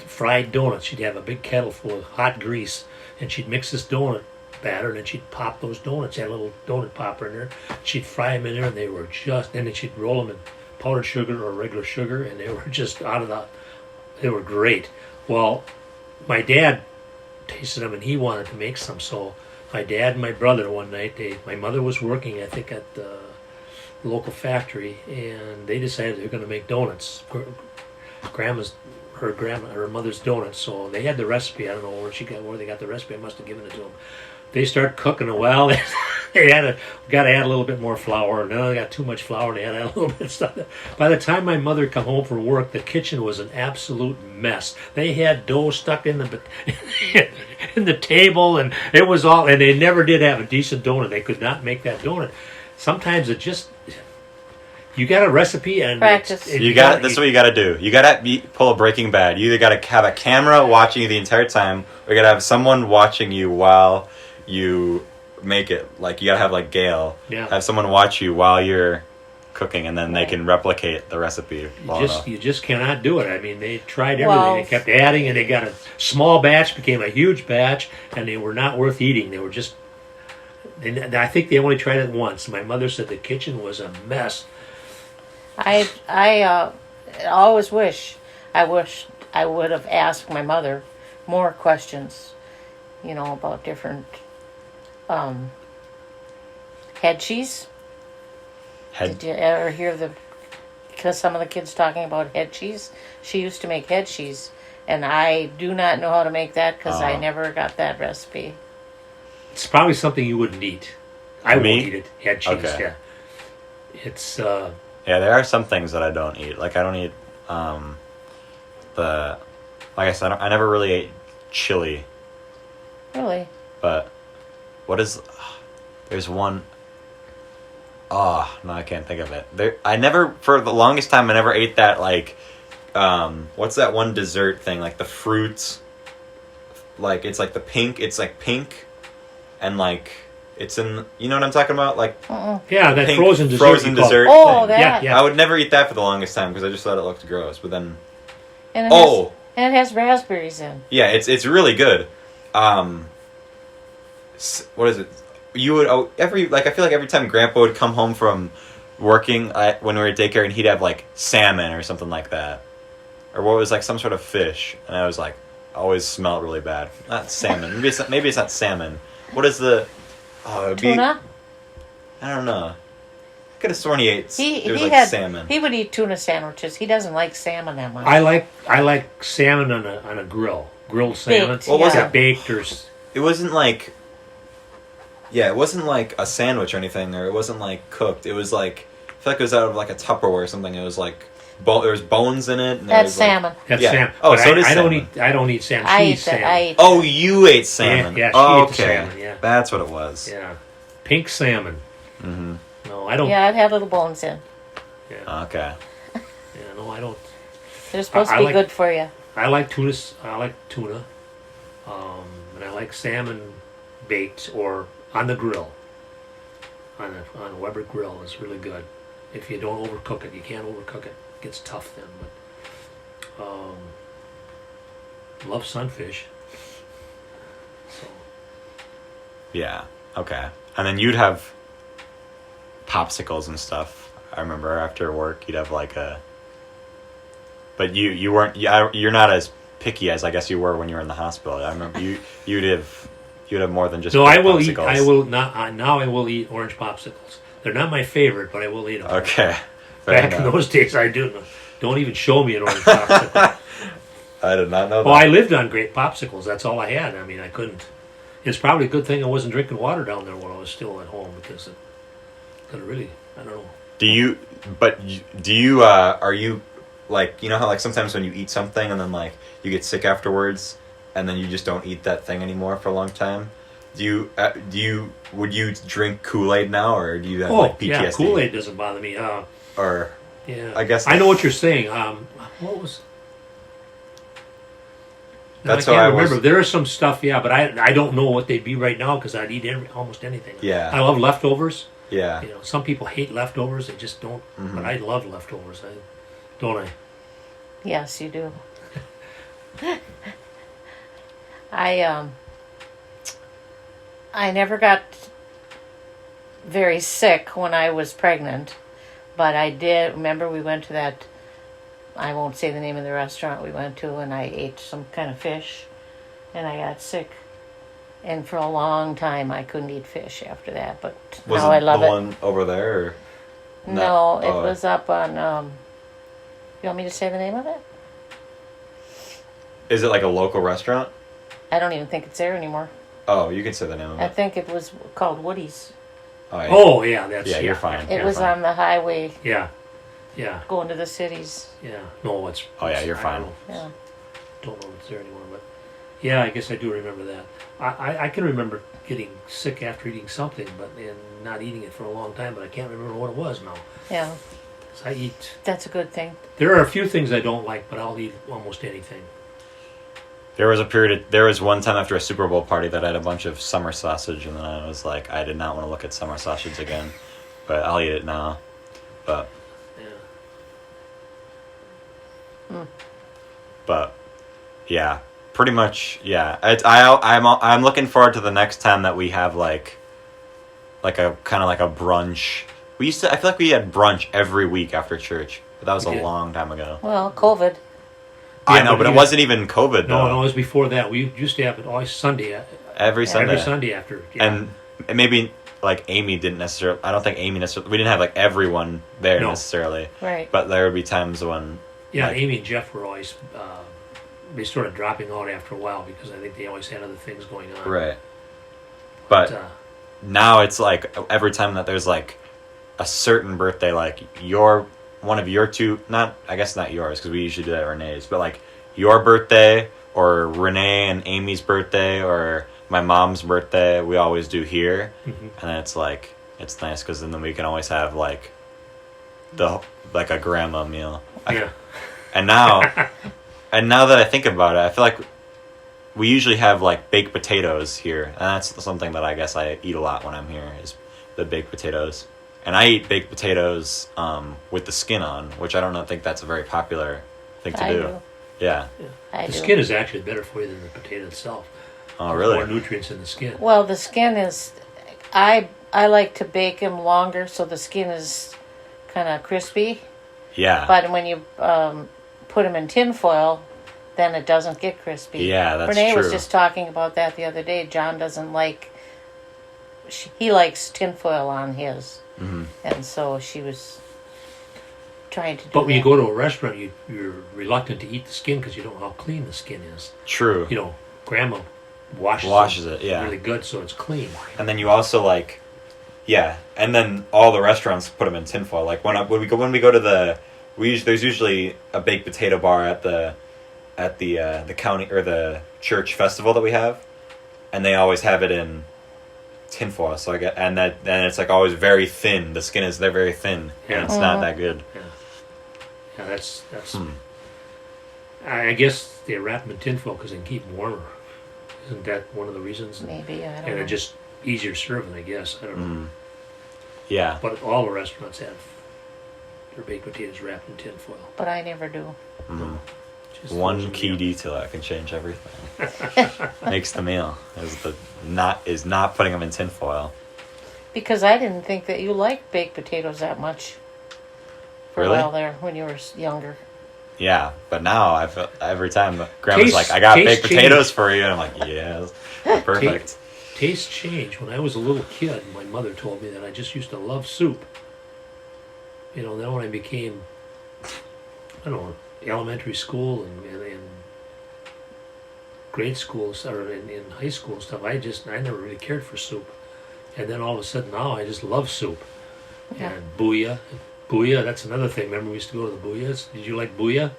fried donuts. She'd have a big kettle full of hot grease, and she'd mix this donut batter, and then she'd pop those donuts. She had a little donut popper in there. She'd fry them in there, and they were just. And then she'd roll them in powdered sugar or regular sugar, and they were just They were great. Well, my dad tasted them, and he wanted to make some. So my dad and my brother one night, my mother was working, I think, at the local factory, and they decided they were going to make donuts. Her mother's donuts. So they had the recipe. I don't know where they got the recipe. I must have given it to them. They start cooking it. Well, they got to add a little bit more flour. No, they got too much flour. They had to add a little bit of stuff. By the time my mother come home from work, the kitchen was an absolute mess. They had dough stuck in the table, and it was all. And they never did have a decent donut. They could not make that donut. Sometimes it just. You got a recipe and practice. This is what you got to do. You got to pull a Breaking Bad. You either got to have a camera watching you the entire time, or you got to have someone watching you while you make it. Like you got to have like Gail. Yeah. Have someone watch you while you're cooking, and then they can replicate the recipe. You just cannot do it. I mean, they tried everything. Well, they kept adding, and they got a small batch became a huge batch, and they were not worth eating. They were just. And I think they only tried it once. My mother said the kitchen was a mess. I always wish I would have asked my mother more questions, about different head cheese. Did you ever hear because some of the kids talking about head cheese? She used to make head cheese, and I do not know how to make that because I never got that recipe. It's probably something you wouldn't eat. I won't eat it. Head cheese, okay. Yeah. It's Yeah, there are some things that I don't eat. Like I don't eat like I said, I never really ate chili. Really? But there's one. Oh no, I can't think of it. For the longest time I never ate that like what's that one dessert thing, like the fruits, like it's like pink and like it's in, you know what I'm talking about? Like yeah, that frozen dessert Oh, thing. that. Yeah. I would never eat that for the longest time because I just thought it looked gross. But then, And it has raspberries in. Yeah, it's really good. What is it? You would I feel like every time Grandpa would come home from working when we were at daycare, and he'd have like salmon or something like that, or what was like some sort of fish, and I was like always smelled really bad. Not salmon. Maybe it's not salmon. What is the? Tuna? I don't know. I could have sworn he ate. Salmon. He would eat tuna sandwiches. He doesn't like salmon that much. I like salmon on a grilled salmon. Baked, what was it? Baked or? It wasn't like. Yeah, it wasn't like a sandwich or anything, or it wasn't like cooked. It was like I feel like it was out of like a Tupperware or something. It was like there was bones in it. And That's salmon. That's salmon. Oh, but so does salmon. I don't eat salmon. I She eat eats that. salmon. Oh, you ate salmon. Yeah, she ate the okay. salmon. Yeah, that's what it was. yeah, pink salmon. Mm-hmm. No, I don't. Yeah, it had little bones in. Yeah. Okay. Yeah, no, I don't. They're supposed to be good for you. I like tuna. And I like salmon baked or on the grill. On a Weber grill is really good. If you don't overcook it, you can't overcook it. It gets tough then. But love sunfish. So Yeah. Okay. And then you'd have popsicles and stuff. I remember after work, you'd have like a. But you weren't. You're not as picky as I guess you were when you were in the hospital. I remember you'd have more than just. no, I will popsicles. eat. I will not. Now I will eat orange popsicles. They're not my favorite, but I will eat them. Okay. Back in those days, I do. Don't even show me an orange popsicle. I did not know that. Oh, I lived on great popsicles. That's all I had. I mean, I couldn't. It's probably a good thing I wasn't drinking water down there when I was still at home because it could have really. I don't know. Are you like, you know how like sometimes when you eat something and then like you get sick afterwards and then you just don't eat that thing anymore for a long time? Would you drink Kool-Aid now, or do you have like PTSD? Yeah, Kool-Aid doesn't bother me. Or yeah, I guess I know what you're saying. What was? That's I can't how I remember. was. There is some stuff, yeah, but I don't know what they'd be right now because I'd eat almost anything. Yeah. I love leftovers. Yeah. You know, some people hate leftovers; they just don't. Mm-hmm. But I love leftovers. Don't I? Yes, you do. I I never got very sick when I was pregnant, but I did remember we went to that, I won't say the name of the restaurant we went to, and I ate some kind of fish and I got sick. And for a long time I couldn't eat fish after that, but now I love the it. one over there? Or No, not? it was up on, you want me to say the name of it? Is it like a local restaurant? I don't even think it's there anymore. Oh, you can say the name of I it. think it was called Woody's. Oh, yeah. Oh, yeah, that's... Yeah, you're fine. It was on the highway Yeah, yeah, going to the cities. yeah. No, it's... Oh, yeah, you're I fine. don't know if it's there anymore, but... Yeah, I guess I do remember that. I can remember getting sick after eating something, and not eating it for a long time, but I can't remember what it was now. Yeah, 'Cause I eat... that's a good thing. There are a few things I don't like, but I'll eat almost anything. There was one time after a Super Bowl party that I had a bunch of summer sausage, and then I was like, I did not want to look at summer sausage again, but I'll eat it now. But Yeah. But yeah, pretty much. Yeah, I'm looking forward to the next time that we have like a kind of like a brunch. I feel like we had brunch every week after church, but that was We a did. long time ago. Well, COVID. I Yeah, know, but it even- wasn't even COVID though. No, it was before that. We used to have it always Sunday. Every Sunday. Every Sunday after. Yeah. And maybe like Amy didn't necessarily. I don't think Amy necessarily. We didn't have like everyone there No. necessarily, Right. but there would be times when. Yeah, like- Amy and Jeff were always... they started dropping out after a while because I think they always had other things going on. Right. But now it's like every time that there's like a certain birthday, like one of your two, I guess not yours because we usually do that at Renee's, but like your birthday or Renee and Amy's birthday or my mom's birthday, we always do here. Mhm. And then it's like, it's nice because then we can always have like a grandma meal. Yeah. And now that I think about it, I feel like we usually have like baked potatoes here, and that's something that I guess I eat a lot when I'm here is the baked potatoes. And I eat baked potatoes with the skin on, which I don't think that's a very popular thing to I do. do. Yeah. I The do. skin is actually better for you than the potato itself. Oh, There's really? more nutrients in the skin. Well, the skin is. I like to bake them longer so the skin is kind of crispy. Yeah. But when you put them in tin foil, then it doesn't get crispy. Yeah, that's Renee was true. just talking about that the other day. John doesn't like. He likes tin foil on his, and so she was trying to do But when you that. go to a restaurant, you're reluctant to eat the skin because you don't know how clean the skin is. True. You know, Grandma Washes it, yeah. really good, so it's clean. And then you also like, yeah, and then all the restaurants put them in tinfoil. Like when we go to the, there's usually a baked potato bar at the county or the church festival that we have, and they always have it in tinfoil. So then it's like always very thin. The skin they're very thin, Yeah. and it's not that good. Yeah, that's. I guess they wrap them in tinfoil because they can keep them warmer. Isn't that one of the reasons? Maybe, I don't And know. it's just easier serving, I guess. I don't know. Yeah. But all the restaurants have their baked potatoes wrapped in tinfoil. But I never do. Just One frozen key meal. detail that can change everything. Makes the meal is not putting them in tinfoil. Because I didn't think that you liked baked potatoes that much. For Really? a while there, when you were younger. Yeah, but now I feel every time Grandma's Taste- like, "I got taste baked potatoes change. for you," and I'm like, "Yes, perfect." Tastes change. When I was a little kid, my mother told me that I just used to love soup. You know, then when I became, I don't know, elementary school and grade school or in high school and stuff, I never really cared for soup. And then all of a sudden now I just love soup. Yeah. And BOOYAH, that's another thing. Remember we used to go to the BOOYAHs? Did you like BOOYAH?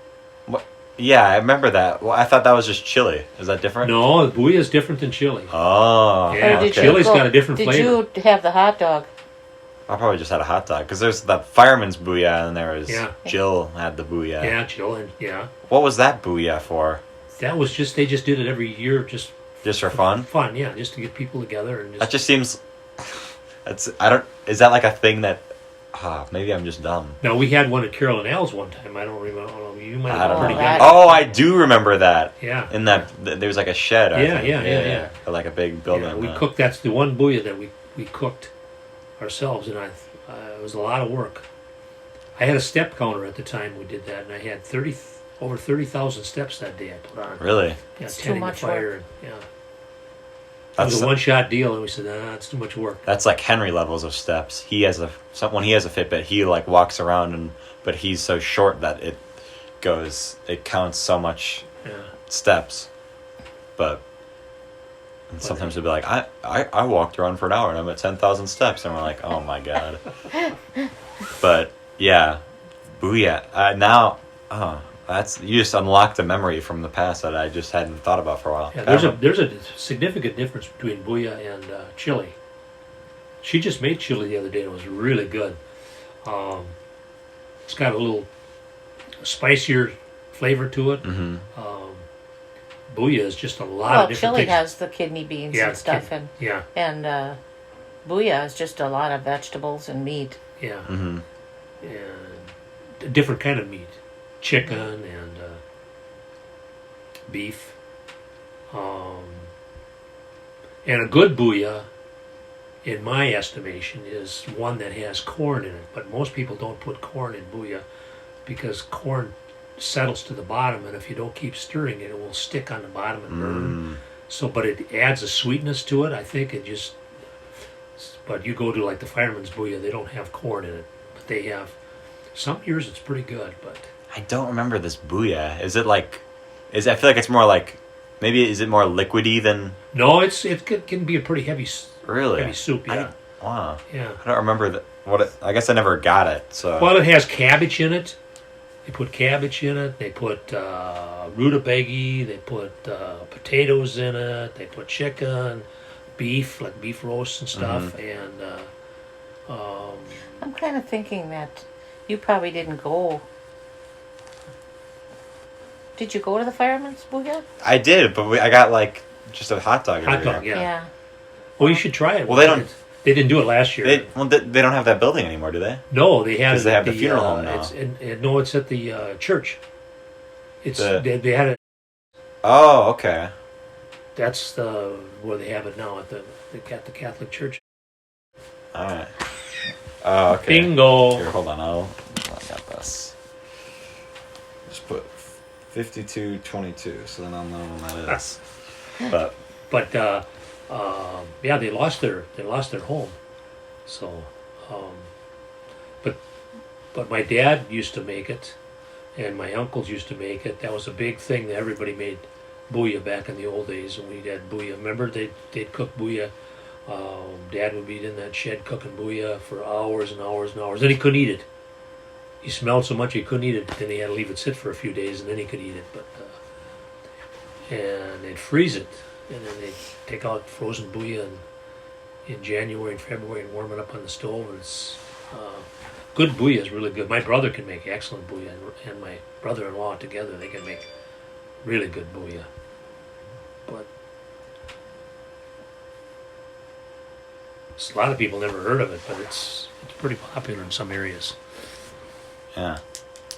Yeah, I remember that. Well, I thought that was just chili. Is that different? No, the BOOYAH is different than chili. Oh, Yeah, Or did okay. you Chili's got a different did flavor. you have the hot dog? I probably just had a hot dog because there's the fireman's booyah and there was Yeah. Jill had the booyah. Yeah, chill and yeah. What was that booyah for? That was just they just did it every year just Just for fun? Fun, yeah, just to get people together and That just just seems. Is that like a thing that maybe I'm just dumb. Now, we had one at Carol and Al's one time. I don't remember. You might I have don't been know. pretty young. Oh, I do remember that. Yeah. In that, there was like a shed. I think. Yeah. Like a big building. Yeah, we cooked. That's the one booyah that we cooked ourselves, and it was a lot of work. I had a step counter at the time we did that, and I had over 30,000 steps that day I put on. Really? Yeah, It's too tending much the fire. work. And, yeah. It That's was a one-shot deal, and we said, it's too much work. That's like Henry levels of steps. He has when he has a Fitbit, he like walks around but he's so short that it counts so much steps. But sometimes it'll be like, I walked around for an hour and I'm at 10,000 steps, and we're like, oh my god. But yeah, BOOYAH. Now, you just unlocked a memory from the past that I just hadn't thought about for a while. Yeah, there's a significant difference between BOOYAH and chili. She just made chili the other day, and it was really good. It's got a little spicier flavor to it. Mm-hmm. BOOYAH is just a lot of different chili things. has the kidney beans and stuff, and BOOYAH is just a lot of vegetables and meat. Yeah. Mm-hmm. And a different kind of meat. Chicken and beef. And a good BOOYAH, in my estimation, is one that has corn in it. But most people don't put corn in BOOYAH because corn settles to the bottom, and if you don't keep stirring it, it will stick on the bottom and burn. So, but it adds a sweetness to it. I think it just. But you go to like the Fireman's BOOYAH, they don't have corn in it, but they have. Some years it's pretty good, but. I don't remember this BOOYAH. Is it like? I feel like it's more like. Maybe is it more liquidy than? No, it can be a pretty heavy. Really? Heavy soup. Yeah. Wow. Yeah. I don't remember I guess I never got it. So. Well, it has cabbage in it. They put cabbage in it. They put rutabaga. They put potatoes in it. They put chicken, beef, like beef roast and stuff. And I'm kind of thinking that you probably didn't go. Did you go to the Fireman's BOOYAH? I did, but I got like just a hot dog. hot dog. Here. Yeah. Well, you should try it. Well, they don't. They didn't do it last year. They don't have that building anymore, do they? No, they had it. Because they have at the funeral home now. It's at the church. They had it. Oh, okay. That's where they have it now at the Catholic Church. All right. Oh, okay. Bingo. Here, hold on. I got this. Just put 5222, so then I'll know when that is. But yeah, they lost their home. So, but my dad used to make it, and my uncles used to make it. That was a big thing that everybody made BOOYAH back in the old days, and we had BOOYAH. Remember, they'd cook BOOYAH. Dad would be in that shed cooking BOOYAH for hours and hours and hours. Then he couldn't eat it. He smelled so much he couldn't eat it. Then he had to leave it sit for a few days, and then he could eat it. But and they'd freeze it, and then they'd take out frozen BOOYAH in January and February and warm it up on the stove. And it's good BOOYAH is really good. My brother can make excellent BOOYAH, and my brother-in-law together, they can make really good BOOYAH. But a lot of people never heard of it, but it's pretty popular in some areas. Yeah.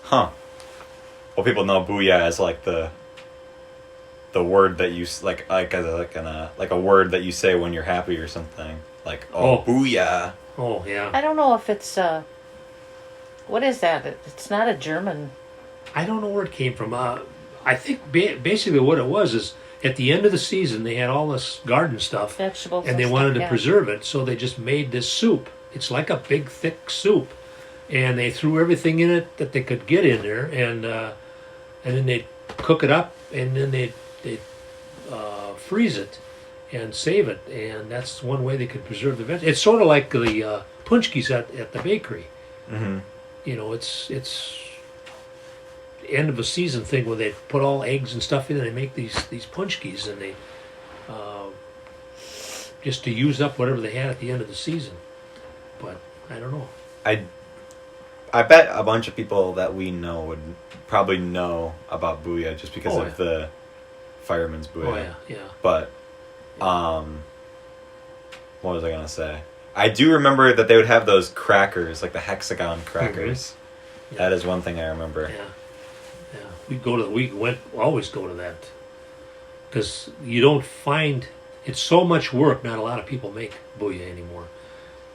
Huh. Well, people know BOOYAH as like the word that you like a word that you say when you're happy or something. Like BOOYAH. Oh yeah. I don't know if it's what is that? It's not a German. I don't know where it came from. I think basically what it was is at the end of the season they had all this garden stuff, Vegetables, and they wanted to preserve it, so they just made this soup. It's like a big thick soup, and they threw everything in it that they could get in there, and then they'd cook it up, and then they'd freeze it and save it, and that's one way they could preserve the vegetables. It's sort of like the punchkis at the bakery. Mm-hmm. You know, it's end of a season thing where they put all eggs and stuff in and they make these punchkis, and they just to use up whatever they had at the end of the season. But I don't know. I bet a bunch of people that we know would probably know about BOOYAH just because of the Fireman's BOOYAH. Oh yeah. But what was I gonna say? I do remember that they would have those crackers, like the hexagon crackers. Yeah. That is one thing I remember. Yeah. We always go to that. Because you don't find, it's so much work, not a lot of people make BOOYAH anymore.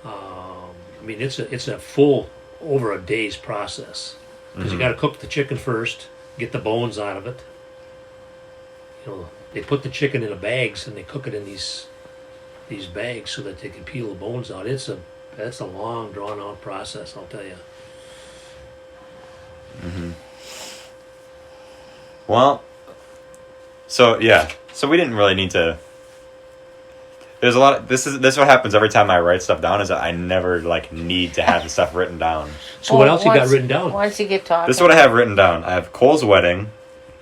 I mean, it's a full, over a day's process. Because you got to cook the chicken first, get the bones out of it. You know, they put the chicken in the bags and they cook it in these bags so that they can peel the bones out. That's a long, drawn out process, I'll tell you. Well, so we didn't really need to. There's a lot. This is what happens every time I write stuff down. Is that I never need to have the stuff written down. So what else you got written down? Once you get talking. This is what I have written down. I have Cole's wedding.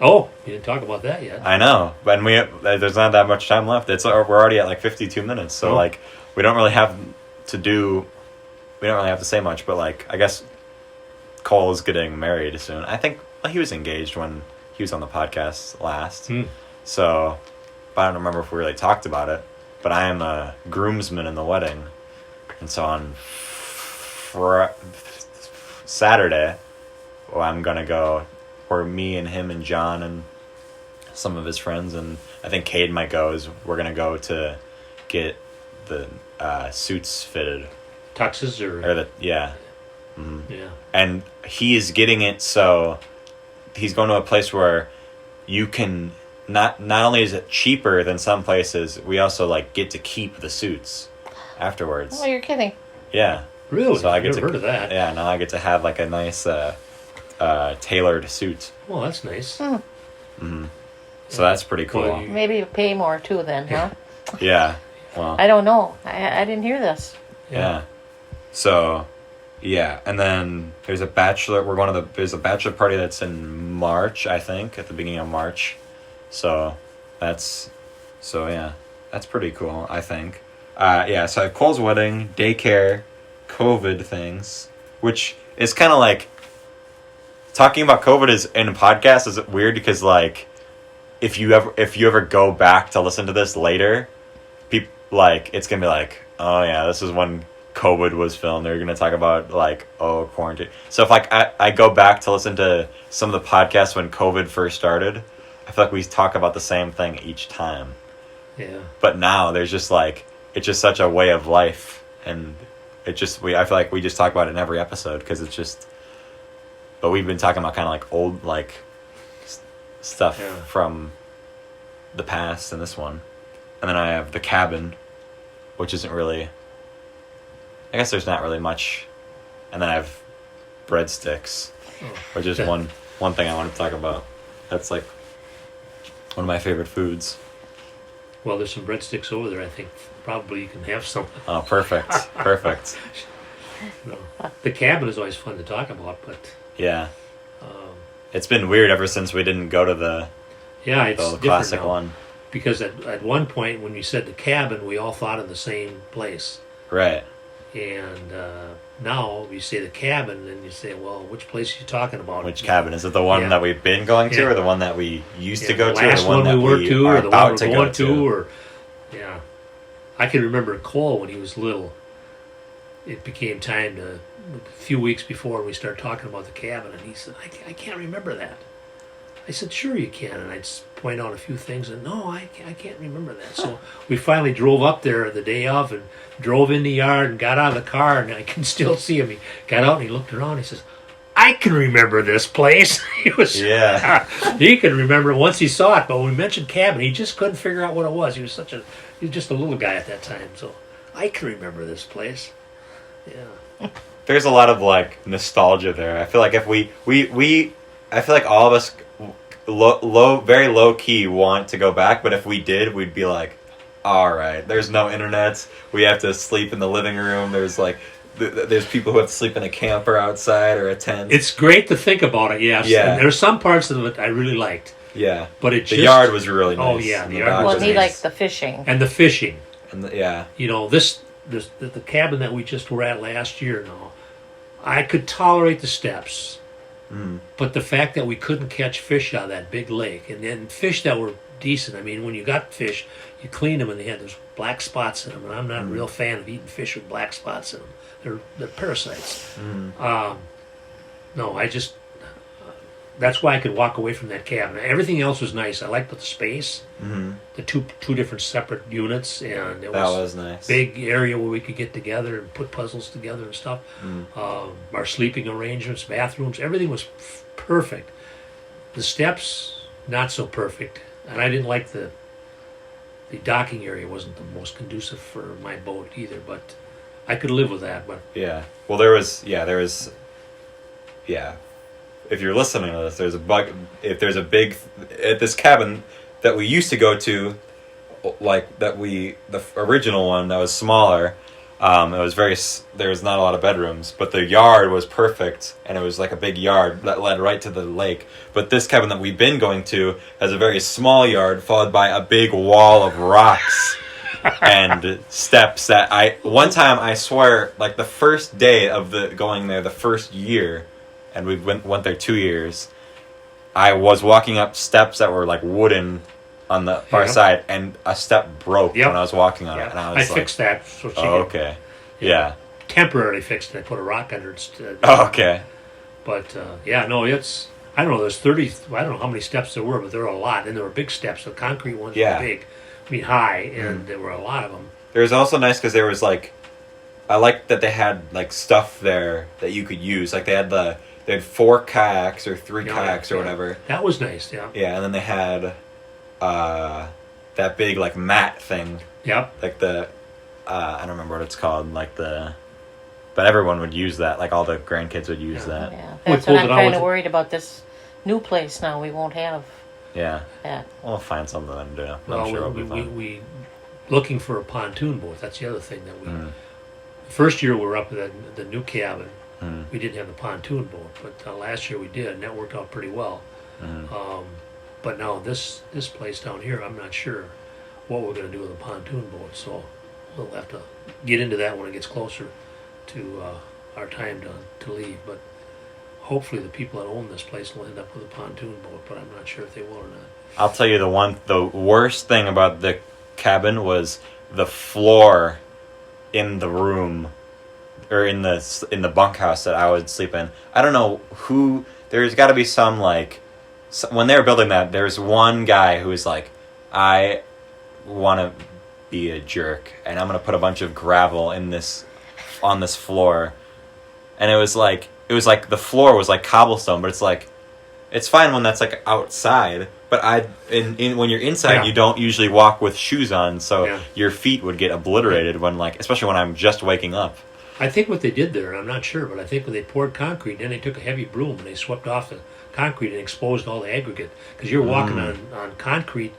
Oh, you didn't talk about that yet. I know, but there's not that much time left. We're already at 52 minutes, so we don't really have to say much. But I guess Cole is getting married soon. I think he was engaged when he was on the podcast last. So, but I don't remember if we really talked about it. But I am a groomsman in the wedding, and so on Saturday, I'm gonna go. Where me and him and John and some of his friends, and I think Cade might go, is we're going to go to get the suits fitted. Tuxes yeah. Mm-hmm. Yeah. And he is getting it so he's going to a place where you can, not only is it cheaper than some places, we also get to keep the suits afterwards. Oh, you're kidding. Yeah. Really? So I get Never heard of that. Yeah, now I get to have a nice... tailored suit. Well, that's nice. So that's pretty cool. Well, Maybe you pay more too then, huh? Yeah. Well, I don't know. I didn't hear this. yeah. So, yeah, and then there's a bachelor. There's a bachelor party that's in March, I think, at the beginning of March. So that's pretty cool, I think. So I have Cole's wedding, daycare, COVID things, which is kind of talking about COVID is in a podcast is weird because if you ever go back to listen to this later, people it's gonna be oh yeah, this is when COVID was filmed. They're gonna talk about quarantine. So if I go back to listen to some of the podcasts when COVID first started, I feel we talk about the same thing each time. Yeah. But now there's just it's just such a way of life, and I feel we just talk about it in every episode because it's just. But we've been talking about kind of old stuff from the past in this one. And then I have the cabin, which isn't really... I guess there's not really much. And then I have breadsticks, which is one thing I want to talk about. That's one of my favorite foods. Well, there's some breadsticks over there. I think probably you can have some. Oh, perfect. Perfect. No. The cabin is always fun to talk about, but... Yeah. It's been weird ever since we didn't go to the classic one. Because at one point when you said the cabin, we all thought of the same place. Right. And now you say the cabin, and you say, well, which place are you talking about? Which cabin? Is it the one that we've been going to, or the one that we used to go to, or the one that we are or the about one to we're go going to? Or, yeah. I can remember Cole when he was little. It became time a few weeks before we started talking about the cabin, and he said, I can't remember that. I said, sure you can, and I'd point out a few things, and no, I can't remember that. So we finally drove up there the day of and drove in the yard and got out of the car, and I can still see him. He got out and he looked around, and he says, I can remember this place. He can remember it once he saw it, but when we mentioned cabin, he just couldn't figure out what it was. He was just a little guy at that time, so I can remember this place. Yeah. There's a lot of nostalgia there. I feel if I feel all of us very low key want to go back, but if we did, we'd be all right, there's no internet. We have to sleep in the living room. There's there's people who have to sleep in a camper outside or a tent. It's great to think about it, yes. Yeah. And there's some parts of it I really liked. Yeah. But the yard was really nice. Oh yeah, the yard was nice. He liked the fishing. And the fishing. And the cabin that we just were at last year now, I could tolerate the steps. But the fact that we couldn't catch fish out of that big lake, and then fish that were decent. I mean, when you got fish, you clean them and they had those black spots in them, and I'm not a real fan of eating fish with black spots in them. They're parasites. No, I just that's why I could walk away from that cabin. Everything else was nice. I liked the space, the two different separate units, and it was nice. Big area where we could get together and put puzzles together and stuff. Our sleeping arrangements, bathrooms, everything was perfect. The steps, not so perfect, and I didn't like the docking area. Wasn't the most conducive for my boat either, but I could live with that. But yeah, well, there was. If you're listening to this, there's a bug. If there's a big at this cabin that we used to go to, like the original one that was smaller. It was there was not a lot of bedrooms, but the yard was perfect, and it was like a big yard that led right to the lake. But this cabin that we've been going to has a very small yard, followed by a big wall of rocks and steps. That one time I swear, like the first day of going there, the first year, and we went there 2 years. I was walking up steps that were like wooden on the far side, and a step broke when I was walking on it, and I was fixed that. So okay. Yeah. Temporarily fixed it. I put a rock under it. Okay. But it's I don't know. There's 30. I don't know how many steps there were, but there were a lot, and there were big steps. The concrete ones were big. I mean, high, and there were a lot of them. It was also nice because there was like, I liked that they had like stuff there that you could use. Like they had 4 kayaks or 3 kayaks or whatever. That was nice. Yeah. Yeah, and then they had that big like mat thing. Yep. Like I don't remember what it's called. Like but everyone would use that. Like all the grandkids would use that. Yeah, that's what I'm kind of worried about this new place now. We won't have. Yeah. That. We'll find something to do. Well, I'm sure it'll be fun. we looking for a pontoon boat. That's the other thing that we. The first year we were up at the new cabin. We didn't have the pontoon boat, but last year we did, and that worked out pretty well. But now this place down here, I'm not sure what we're going to do with a pontoon boat, so we'll have to get into that when it gets closer to our time to leave. But hopefully the people that own this place will end up with a pontoon boat, but I'm not sure if they will or not. I'll tell you the worst thing about the cabin was the floor in the room, or in the bunkhouse that I would sleep in. I don't know who. There's got to be some like. When they were building that, there's one guy who was like, I want to be a jerk, and I'm gonna put a bunch of gravel on this floor, and it was like the floor was like cobblestone, but it's like, it's fine when that's like outside, but when you're inside, you don't usually walk with shoes on, so your feet would get obliterated when especially when I'm just waking up. I think what they did there, and I'm not sure, but I think when they poured concrete, then they took a heavy broom and they swept off the concrete and exposed all the aggregate, because you're walking on concrete,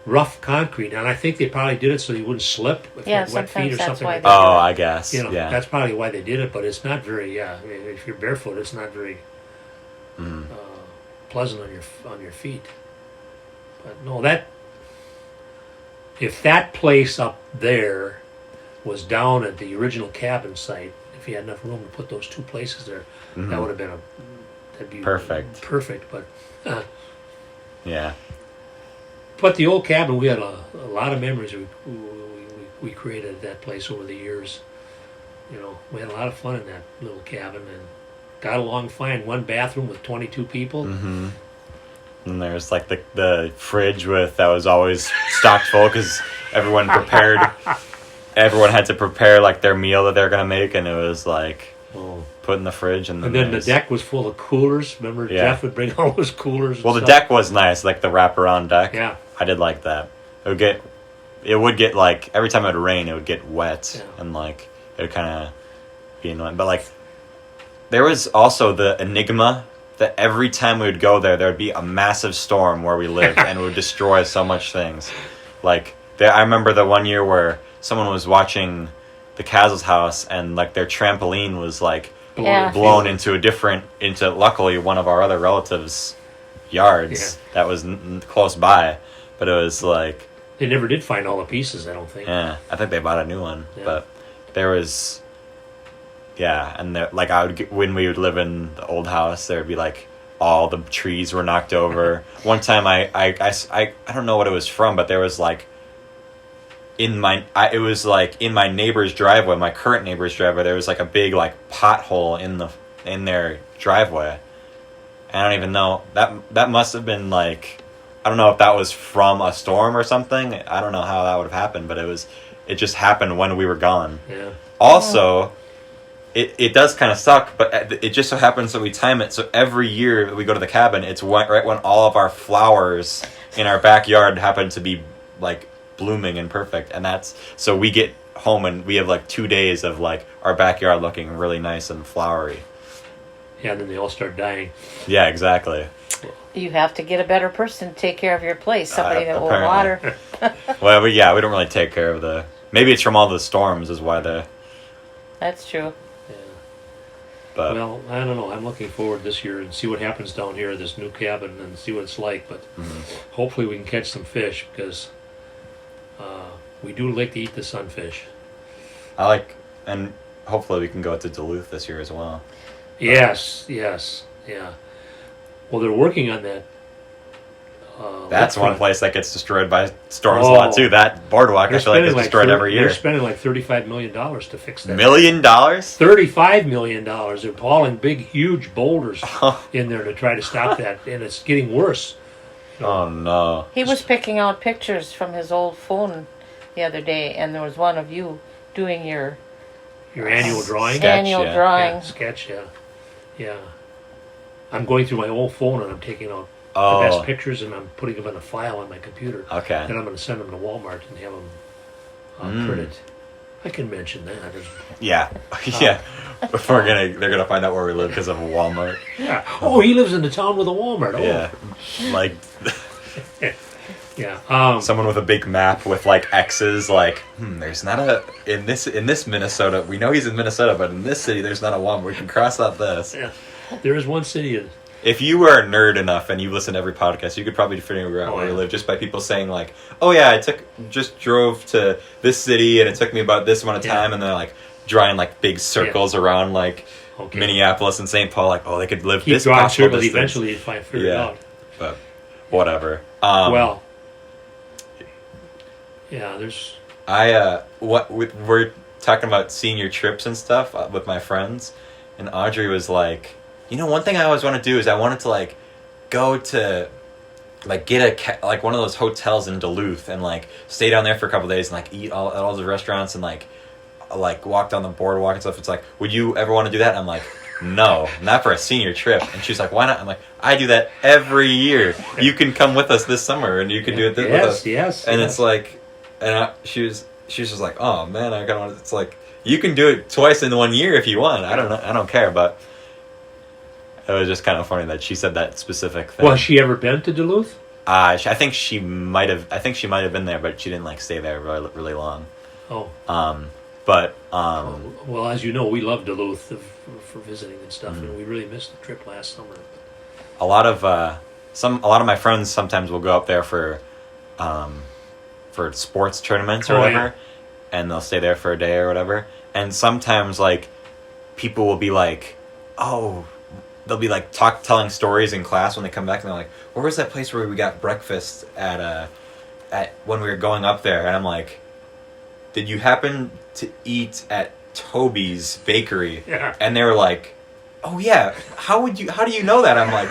rough concrete, and I think they probably did it so you wouldn't slip if you had wet feet or something like that. Oh, I guess. That's probably why they did it, but it's not very. If you're barefoot, it's not very pleasant on your feet. But no, if that place up there was down at the original cabin site, if you had enough room to put those 2 places there, that would have been that'd be perfect. Perfect, but yeah. But the old cabin, we had a lot of memories we created at that place over the years. We had a lot of fun in that little cabin and got along fine. 1 bathroom with 22 people. Mm-hmm. And there's like the fridge that was always stocked full because everyone had to prepare like their meal that they're gonna make, and it was like put in the fridge, and then the deck was full of coolers. Remember, Jeff would bring all those coolers. Well, the deck was nice, like the wraparound deck. Yeah, I did like that. It would get like every time it would rain, it would get wet, and like it would kind of be annoying. But like there was also the enigma that every time we would go there would be a massive storm where we lived, and it would destroy so much things. Like I remember the one year where someone was watching the Cassel's house, and like their trampoline was like blown into luckily one of our other relatives' yards that was close by, but it was like they never did find all the pieces. I don't think. Yeah, I think they bought a new one, but there was. Yeah, and like when we would live in the old house, there would be like all the trees were knocked over. One time I don't know what it was from, but there was like in my neighbor's driveway, my current neighbor's driveway, there was like a big like pothole in their driveway. I don't even know, that must have been like, I don't know if that was from a storm or something. I don't know how that would have happened, but it just happened when we were gone. Yeah. Also, it does kind of suck, but it just so happens that we time it so every year that we go to the cabin, it's right when all of our flowers in our backyard happen to be like blooming and perfect, and so we get home and we have like 2 days of like our backyard looking really nice and flowery. Yeah, and then they all start dying. Yeah, exactly. You have to get a better person to take care of your place. Somebody that will apparently. water. Well, we don't really take care of maybe it's from all the storms is why That's true. Yeah. But Well, I don't know. I'm looking forward this year and see what happens down here, this new cabin, and see what it's like. But hopefully we can catch some fish, because we do like to eat the sunfish. and hopefully we can go to Duluth this year as well. Yes, yeah. Well, they're working on that. That's one lakefront. place that gets destroyed by storms a lot too. That boardwalk, I feel like, gets destroyed every year. They're spending like $35 million to fix that. $1 million? $35 million. They're hauling big, huge boulders in there to try to stop that, and it's getting worse. Oh no! He was picking out pictures from his old phone the other day, and there was one of you doing your annual drawing? Sketch, annual yeah. drawing. Yeah, sketch, yeah. I'm going through my old phone and I'm taking out the Oh, best pictures and I'm putting them in a file on my computer. okay. Then I'm going to send them to Walmart and have them printed. I can mention that. Yeah, yeah. They're gonna find out where we live because of a Walmart. Yeah. Oh, he lives in the town with a Walmart. Oh. Yeah, like Yeah. someone with a big map with like X's. Like, there's not a in this Minnesota. We know he's in Minnesota, but in this city, there's not a Walmart. We can cross out this. Yeah. There is one city. If you were a nerd enough and you listen to every podcast, you could probably figure out where you live just by people saying like, "Oh yeah, just drove to this city and it took me about this amount of time," and they're like drawing like big circles around like Minneapolis and St. Paul. Like, oh, they could live this drawing possible circles. distance. Eventually, you figure it out. But whatever. There's. We're talking about senior trips and stuff with my friends, and Audrey was like, one thing I always want to do is I wanted to like go to like get like one of those hotels in Duluth and like stay down there for a couple of days and like eat at all the restaurants and like walk down the boardwalk and stuff. It's like, would you ever want to do that? And I'm like, no, not for a senior trip. And she's like, why not? I'm like, I do that every year. You can come with us this summer and you can do it with us. Yes. And it's like, she was just like, oh man, I kind of want. It's like, you can do it twice in 1 year if you want. I don't care, but it was just kind of funny that she said that specific thing. Well, has she ever been to Duluth? I think she might have. I think she might have been there, but she didn't like stay there really, really long. Oh. Well, as you know, we love Duluth for visiting and stuff, and we really missed the trip last summer. A lot of my friends sometimes will go up there for sports tournaments or whatever, and they'll stay there for a day or whatever. And sometimes like people will be like, oh. They'll be like telling stories in class when they come back, and they're like, "Where was that place where we got breakfast at when we were going up there?" And I'm like, "Did you happen to eat at Toby's Bakery?" Yeah. And they were like, "Oh yeah, how do you know that?" I'm like,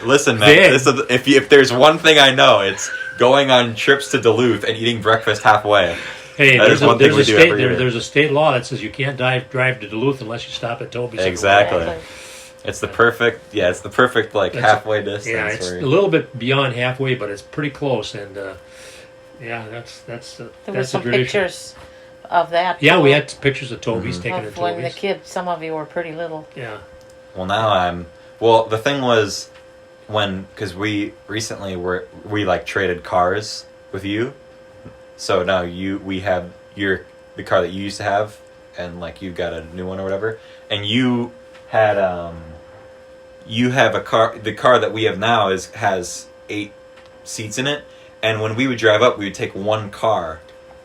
listen, man. If there's one thing I know, it's going on trips to Duluth and eating breakfast halfway. Hey, there's a state law that says you can't drive to Duluth unless you stop at Toby's. Exactly. It's the perfect, like halfway distance. Yeah, it's a little bit beyond halfway, but it's pretty close, and that's There were some pictures of that. Yeah, we had pictures of Toby's taken at of Toby's. when the kids, some of you were pretty little. Yeah. Well, now the thing was because we recently we like traded cars with you, so now we have the car that you used to have, and like you got a new one or whatever, and you had you have a car. The car that we have now has 8 seats in it, and when we would drive up, we would take one car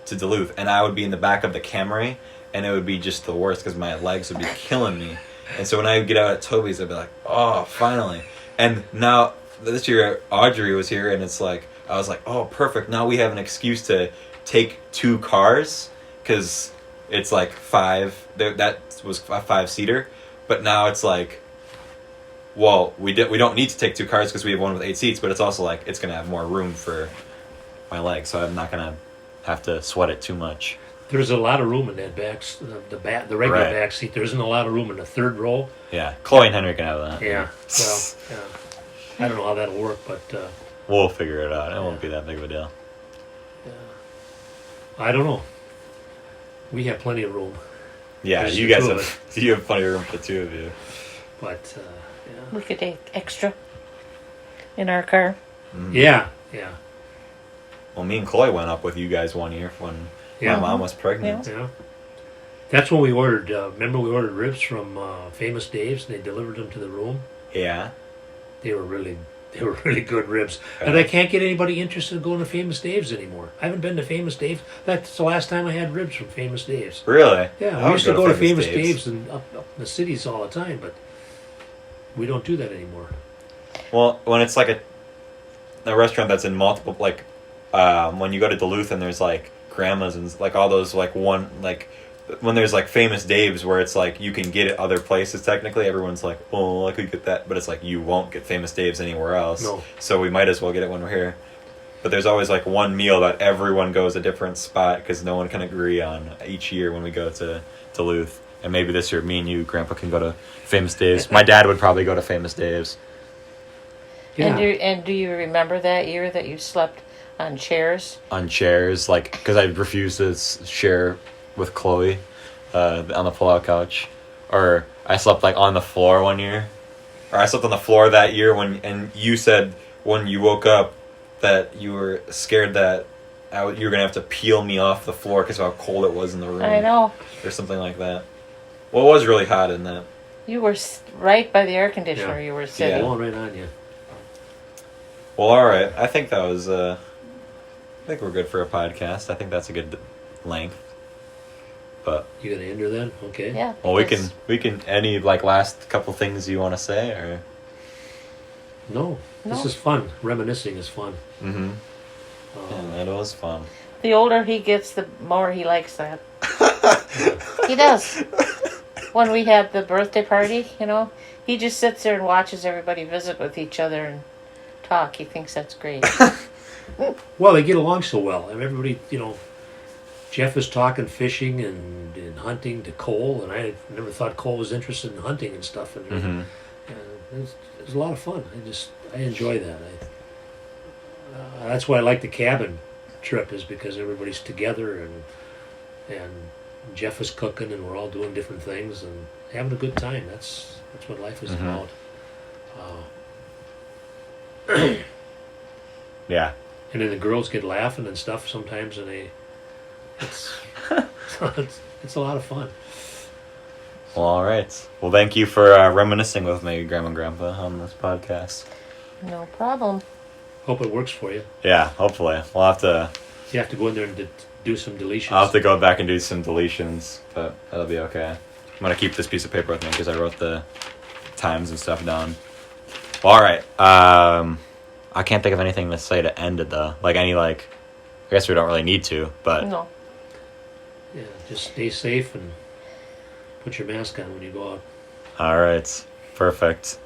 to Duluth, and I would be in the back of the Camry, and it would be just the worst because my legs would be killing me. And so when I would get out at Toby's, I'd be like, oh, finally. And now, this year, Audrey was here, and it's like, I was like, oh, perfect. Now we have an excuse to take 2 cars, because it's like 5. That was a 5-seater. But now it's like, well, we don't need to take 2 cars because we have one with 8 seats, but it's also like, it's going to have more room for my legs, so I'm not going to have to sweat it too much. There's a lot of room in that the regular Right. back seat. There isn't a lot of room in the third row. Yeah, Chloe and Henry can have that. Yeah. Well, yeah. I don't know how that'll work, but We'll figure it out. It won't be that big of a deal. I don't know. We have plenty of room, Yeah, There's you the guys two of have plenty of room for the 2 of you. but We could take extra in our car. yeah. Well, me and Chloe went up with you guys one year when Yeah. my mom was pregnant. Yeah. That's when we ordered. Remember, we ordered ribs from Famous Dave's, and they delivered them to the room. Yeah. They were really good ribs, and I can't get anybody interested in going to Famous Dave's anymore. I haven't been to Famous Dave's. That's the last time I had ribs from Famous Dave's. Really? Yeah, I we would used to go to Famous Dave's and up in the cities all the time, but we don't do that anymore. Well, when it's like a restaurant that's in multiple, like, when you go to Duluth and there's like grandmas and like all those like one like when there's like Famous Dave's where it's like you can get it other places technically, everyone's like, oh, I could get that, but it's like you won't get Famous Dave's anywhere else. No. So we might as well get it when we're here. But there's always like one meal that everyone goes a different spot because no one can agree on each year when we go to Duluth. And maybe this year, me and you, Grandpa, can go to Famous Dave's. My dad would probably go to Famous Dave's. Yeah. And do you remember that year that you slept on chairs? On chairs, like, because I refused to share with Chloe on the pull-out couch. Or I slept, like, on the floor one year. Or I slept on the floor that year and you said when you woke up that you were scared that you were going to have to peel me off the floor because of how cold it was in the room. I know. Or something like that. Well, it was really hot in that. You were right by the air conditioner. Yeah. You were sitting. Blowing right on you. Well, all right. I think that was. I think we're good for a podcast. I think that's a good length. But You gonna end her then? Okay. Yeah. well, we because- can any like last couple things you want to say or. No, this No. is fun. Reminiscing is fun. Mm-hmm. Yeah, that was fun. The older he gets, the more he likes that. He does. When we had the birthday party, he just sits there and watches everybody visit with each other and talk. He thinks that's great. Well, they get along so well. And everybody, Jeff is talking fishing and hunting to Cole, and I never thought Cole was interested in hunting and stuff. And Mm-hmm. it was a lot of fun. I enjoy that. That's why I like the cabin trip, is because everybody's together and Jeff is cooking and we're all doing different things and having a good time. That's what life is Mhm. about. Yeah. And then the girls get laughing and stuff sometimes, and it's it's a lot of fun. Well, all right. Well, thank you for reminiscing with me, Grandma and Grandpa, on this podcast. No problem. Hope it works for you. Yeah, hopefully. We'll have to. You have to go in there and do some deletions. I'll have to go back and do some deletions, but that'll be okay. I'm gonna keep this piece of paper with me because I wrote the times and stuff down. Well, all right. I can't think of anything to say to end it though. I guess we don't really need to, but No. Yeah, just stay safe and put your mask on when you go out. all right, perfect.